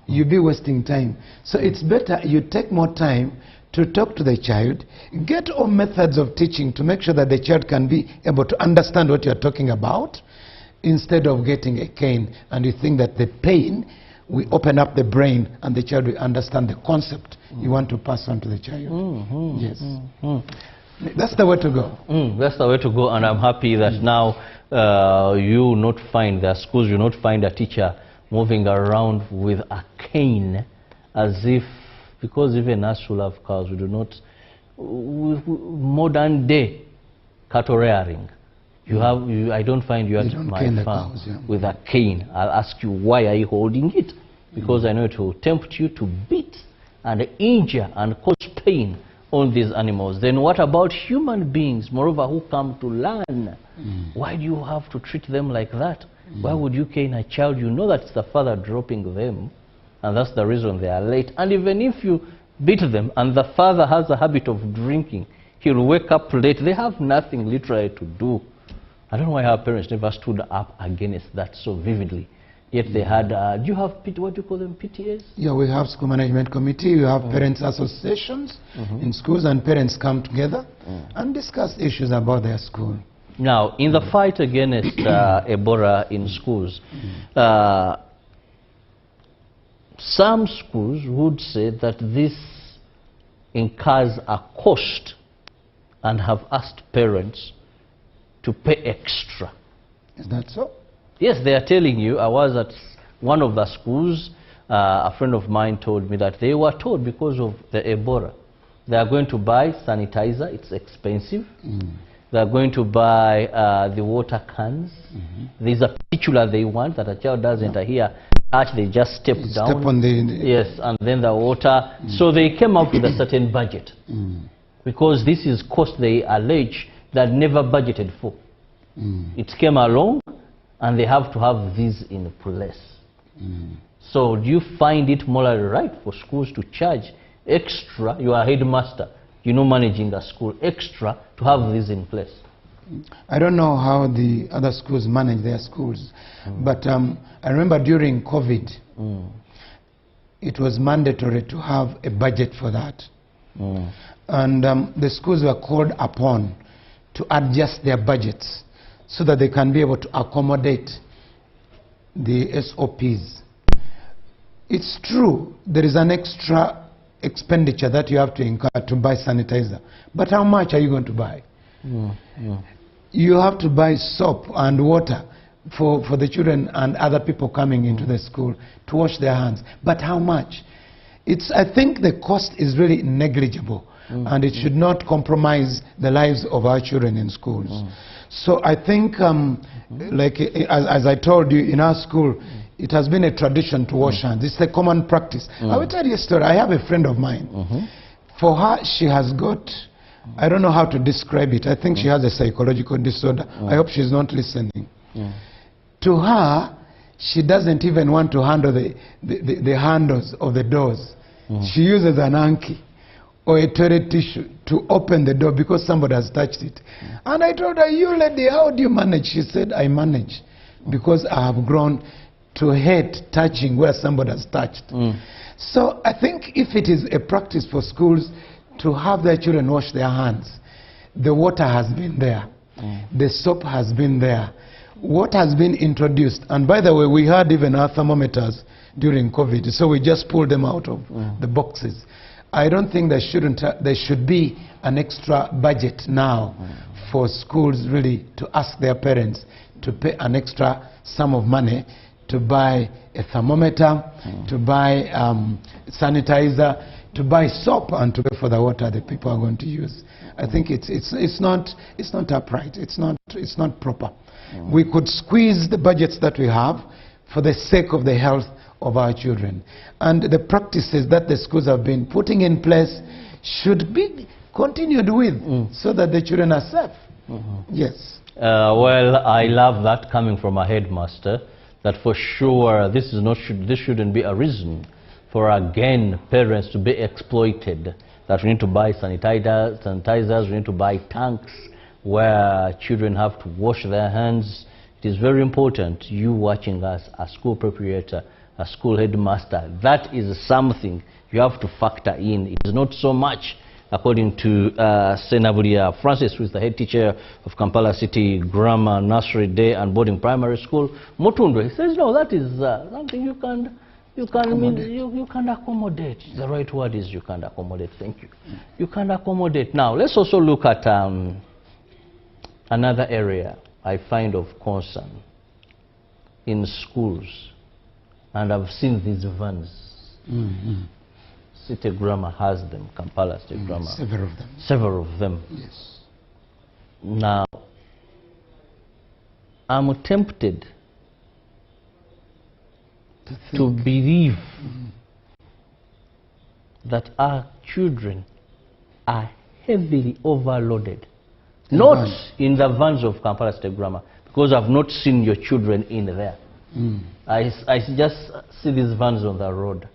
You'll be wasting time. So it's better you take more time to talk to the child, get all methods of teaching to make sure that the child can be able to understand what you're talking about, instead of getting a cane and you think that the pain will open up the brain and the child will understand the concept you want to pass on to the child. Yes. That's the way to go. That's the way to go, and I'm happy that now you will not find, the schools will not find a teacher moving around with a cane as if, because even us who love cows, we do not, modern day cattle rearing. I don't find you at my farm with a cane. I'll ask you, why are you holding it? Because I know it will tempt you to beat and injure and cause pain on these animals. Then what about human beings, moreover, who come to learn? Why do you have to treat them like that? Why would you cane a child? You know that it's the father dropping them, and that's the reason they are late. And even if you beat them and the father has a habit of drinking, he'll wake up late. They have nothing literally to do. I don't know why our parents never stood up against that so vividly. Yet they had, do you have, what do you call them, PTAs? Yeah, we have school management committee, we have parents associations in schools, and parents come together and discuss issues about their school. Now, in the fight against Ebola in schools, some schools would say that this incurs a cost and have asked parents to pay extra. Is that so? Yes, they are telling you. I was at one of the schools. A friend of mine told me that they were told because of the Ebola, they are going to buy sanitizer. It's expensive. They are going to buy the water cans. There's a particular they want that a child doesn't hear. They just step down. Step on the... Yes, and then the water. So they came up with a certain budget. Because this is cost they allege that never budgeted for. It came along, and they have to have these in place. So do you find it morally right for schools to charge extra? You are a headmaster. managing a school extra to have this in place? I don't know how the other schools manage their schools, but I remember during COVID, it was mandatory to have a budget for that. And the schools were called upon to adjust their budgets so that they can be able to accommodate the SOPs. It's true, there is an extra expenditure that you have to incur to buy sanitizer. But how much are you going to buy? You have to buy soap and water for the children and other people coming into the school to wash their hands. But how much? I think the cost is really negligible, and it should not compromise the lives of our children in schools. So I think, like as I told you, in our school, it has been a tradition to wash hands. It's a common practice. I will tell you a story. I have a friend of mine. For her, she has got, I don't know how to describe it. I think she has a psychological disorder. I hope she's not listening. To her, she doesn't even want to handle the handles of the doors. She uses an hanky or a toilet tissue to open the door because somebody has touched it. And I told her, you lady, how do you manage? She said, I manage because I have grown to hate touching where somebody has touched. So I think if it is a practice for schools to have their children wash their hands, the water has been there, the soap has been there, what has been introduced, and by the way, we had even our thermometers during COVID, so we just pulled them out of the boxes. I don't think there should be an extra budget now for schools really to ask their parents to pay an extra sum of money to buy a thermometer, to buy sanitizer, to buy soap, and to pay for the water that people are going to use. I think it's not upright. It's not proper. We could squeeze the budgets that we have for the sake of the health of our children, and the practices that the schools have been putting in place should be continued with, so that the children are safe. Yes. Well, I love that coming from a headmaster, that for sure this shouldn't be a reason for, again, parents to be exploited, that we need to buy sanitizers, we need to buy tanks where children have to wash their hands. It is very important, you watching us, a school proprietor, a school headmaster, that is something you have to factor in. It is not so much, according to Senabulia Francis, who is the head teacher of Kampala City Grammar, Nursery Day and Boarding Primary School, Mutundwe. He says, no, that is something you can accommodate. The right word is you can accommodate. Thank you. You can accommodate. Now, let's also look at another area I find of concern in schools, and I've seen these vans. City Grammar has them, Kampala State Grammar. Several of them. Several of them. Yes. Now, I'm tempted to believe that our children are heavily overloaded. Not in the vans of Kampala State Grammar, because I've not seen your children in there. I just see these vans on the road.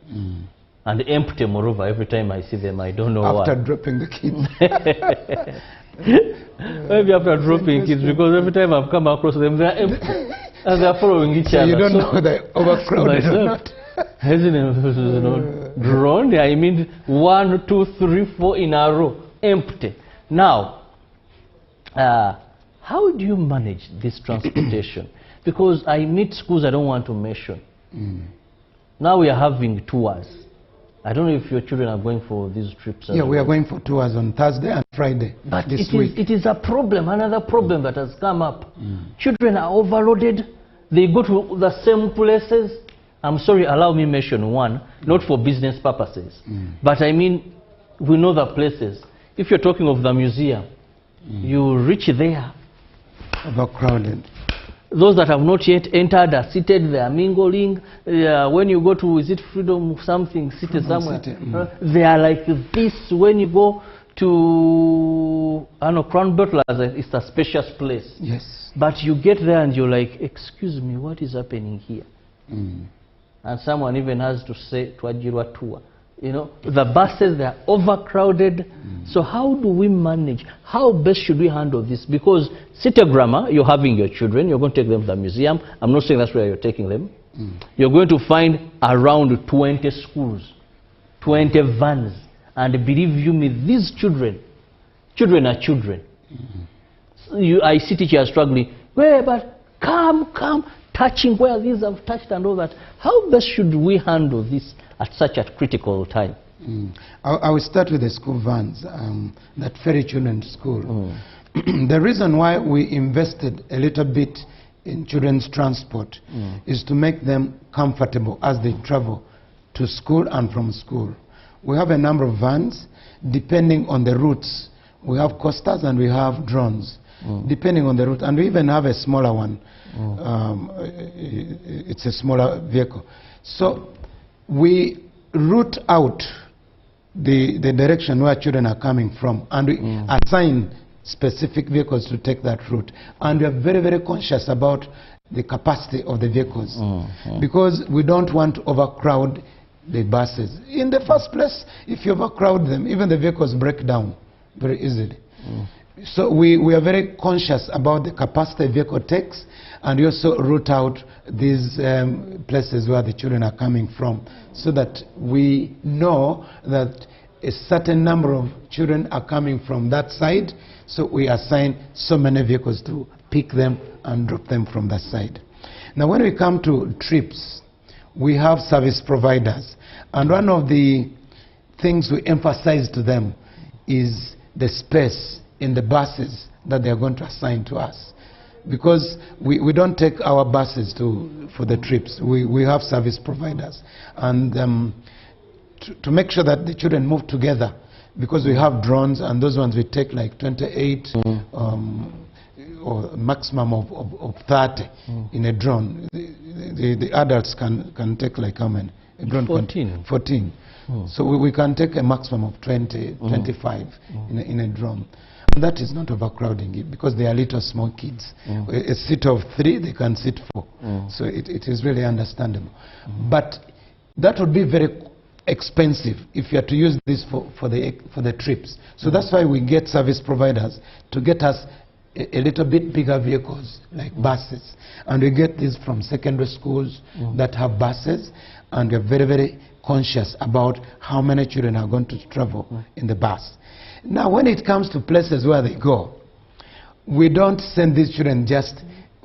And empty, moreover, every time I see them, I don't know why. After dropping the kids. Maybe after dropping kids, because every time I've come across them, they're empty. And they're following each other. You don't know they're overcrowded or not. Hasn't it drawn? I mean, 1, 2, 3, 4 in a row, empty. Now, how do you manage this transportation? Because I meet schools I don't want to mention. Now we are having tours. I don't know if your children are going for these trips. Yeah, we are going for tours on Thursday and Friday this week. It is a problem, another problem that has come up. Children are overloaded. They go to the same places. I'm sorry, allow me mention one, not for business purposes. But I mean, we know the places. If you're talking of the museum, you reach there. Overcrowded. Those that have not yet entered are seated, they are mingling. When you go to, is it Freedom something, city somewhere? They are like this. When you go to, I don't know, Crown Butler, it's a spacious place. Yes. But you get there and you're like, excuse me, what is happening here? And someone even has to say, Twajirwa tour. You know, the buses, they're overcrowded. So how do we manage? How best should we handle this? Because City Grammar, you're having your children, you're going to take them to the museum. I'm not saying that's where you're taking them. You're going to find around 20 schools, 20 vans. And believe you me, these children are children. I see teachers struggling. Well, but come, touching where these have touched and all that. How best should we handle this at such a critical time? I will start with the school vans that ferry children to school. The reason why we invested a little bit in children's transport is to make them comfortable as they travel to school and from school. We have a number of vans depending on the routes. We have coasters and we have drones depending on the route, and we even have a smaller one. It's a smaller vehicle. So we route out the direction where children are coming from, and we assign specific vehicles to take that route. And we are very, very conscious about the capacity of the vehicles because we don't want to overcrowd the buses. In the first place, if you overcrowd them, even the vehicles break down very easily. So we are very conscious about the capacity the vehicle takes, and we also route out these places where the children are coming from, so that we know that a certain number of children are coming from that side, so we assign so many vehicles to pick them and drop them from that side. Now when we come to trips, we have service providers, and one of the things we emphasize to them is the space in the buses that they are going to assign to us, because we don't take our buses for the trips. We have service providers, and to make sure that the children move together, because we have drones, and those ones we take like 28 or maximum of 30 in a drone. The adults can take like how many? A drone 14. So we can take a maximum of 20, 25 in a drone. That is not overcrowding it, because they are little small kids. A seat of 3, they can sit 4. So it is really understandable. But that would be very expensive if you are to use this for the trips. So that's why we get service providers to get us a little bit bigger vehicles like buses, and we get these from secondary schools that have buses, and we're very, very conscious about how many children are going to travel in the bus. Now when it comes to places where they go, we don't send these children just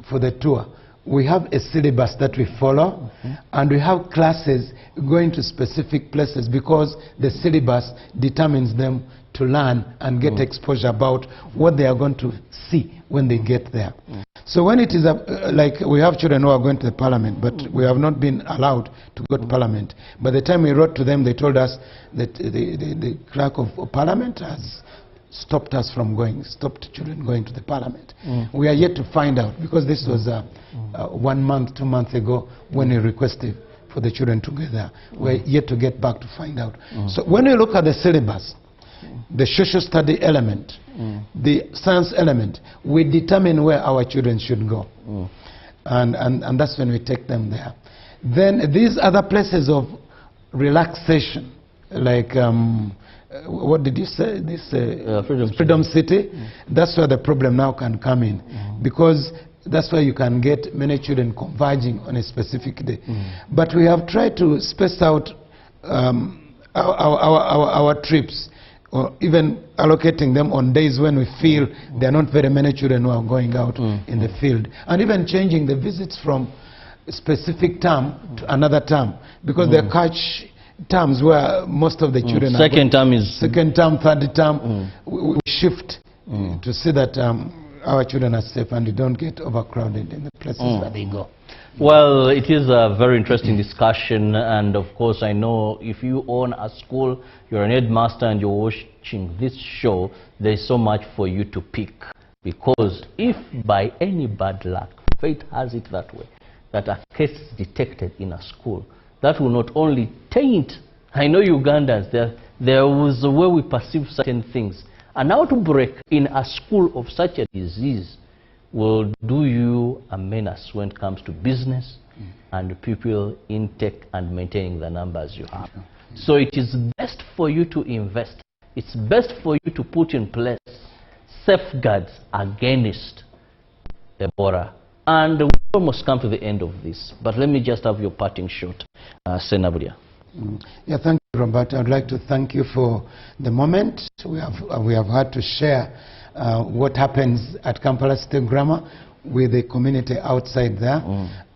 for the tour. We have a syllabus that we follow, and we have classes going to specific places, because the syllabus determines them to learn and get exposure about what they are going to see when they get there. So when it is like we have children who are going to the parliament, but we have not been allowed to go to parliament. By the time we wrote to them, they told us that the clerk of parliament has stopped us from going, stopped children going to the parliament. We are yet to find out, because this was 1 month, 2 months ago when we requested for the children to go there. We're yet to get back to find out. So when we look at the syllabus, the social study element, the science element, we determine where our children should go. And that's when we take them there. Then these other places of relaxation, like what did you say? This Freedom City. That's where the problem now can come in, because that's where you can get many children converging on a specific day. But we have tried to space out our trips, or even allocating them on days when we feel there are not very many children who are going out in the field, and even changing the visits from a specific term to another term, because there are catch terms where most of the children are second term, third term. We shift to see that our children are safe and they don't get overcrowded in the places where they go. Well, it is a very interesting discussion, and of course I know if you own a school, you're an headmaster and you're watching this show, there's so much for you to pick, because if by any bad luck, fate has it that way, that a case is detected in a school, that will not only taint, I know Ugandans, there was a way we perceive certain things. An outbreak in a school of such a disease will do you a menace when it comes to business and pupil intake and maintaining the numbers you have. So it is best for you to invest. It's best for you to put in place safeguards against Ebola. And we almost come to the end of this. But let me just have your parting shot, Senabulia. Yeah, thank you, Robert. I'd like to thank you for the moment we have had to share what happens at Kampala City Grammar with the community outside there.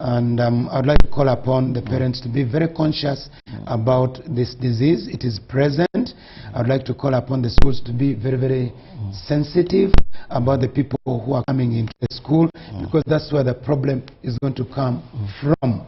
And I'd like to call upon the parents to be very conscious about this disease. It is present. I'd like to call upon the schools to be very, very sensitive about the people who are coming into the school, because that's where the problem is going to come from.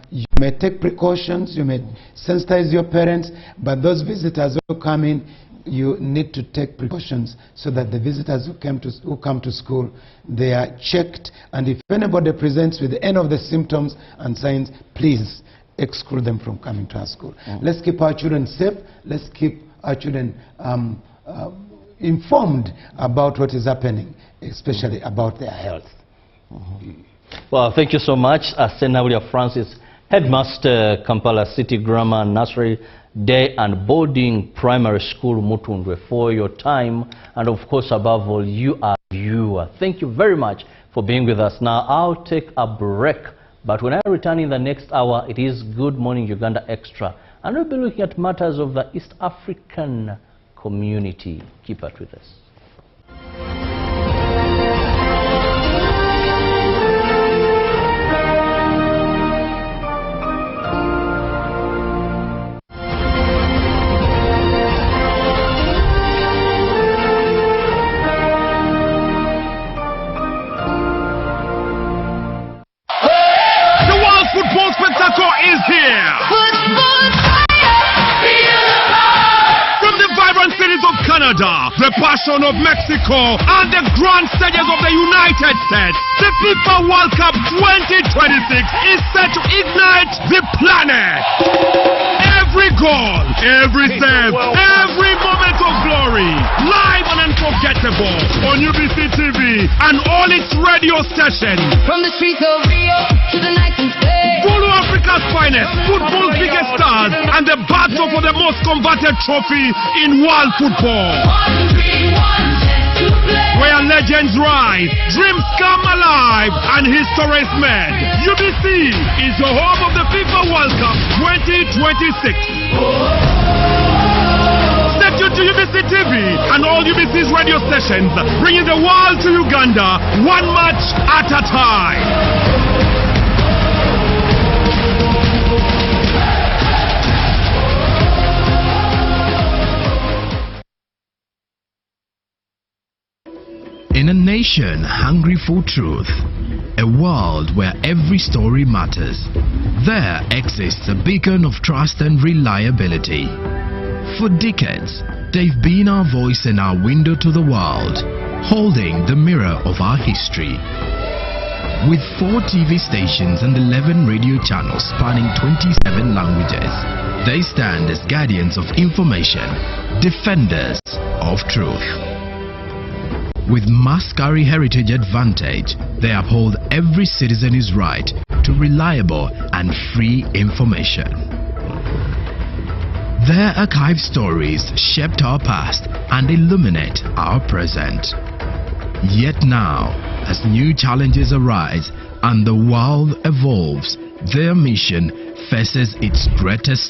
You may take precautions, you may sensitize your parents, but those visitors who come in, you need to take precautions so that the visitors who come to school, they are checked, and if anybody presents with any of the symptoms and signs, please exclude them from coming to our school. Let's keep our children safe. Let's keep our children informed about what is happening, especially about their health. Well, thank you so much, Senabulia Francis, Headmaster, Kampala City Grammar Nursery Day and Boarding Primary School, Mutundwe, for your time, and of course, above all, you are a viewer. Thank you very much for being with us. Now, I'll take a break, but when I return in the next hour, it is Good Morning Uganda Extra, and we'll be looking at matters of the East African community. Keep up with us. Is here. From the vibrant cities of Canada, the passion of Mexico, and the grand stages of the United States, the FIFA World Cup 2026 is set to ignite the planet. Every goal, every save, every moment of glory, live and unforgettable on UBC TV and all its radio stations. From the streets of Rio to the night and day. Follow Africa's finest, football's biggest stars, and the battle for the most converted trophy in world football. 1, 3, 1, 2, play. Where legends rise, dreams come alive, and history is made. UBC is the home of the FIFA World Cup 2026. Stay tuned to UBC TV and all UBC's radio stations, bringing the world to Uganda, one match at a time. In a nation hungry for truth, a world where every story matters, there exists a beacon of trust and reliability. For decades, they've been our voice and our window to the world, holding the mirror of our history. With 4 TV stations and 11 radio channels spanning 27 languages, they stand as guardians of information, defenders of truth. With Mascari Heritage Advantage, they uphold every citizen's right to reliable and free information. Their archived stories shaped our past and illuminate our present. Yet now, as new challenges arise and the world evolves, their mission faces its greatest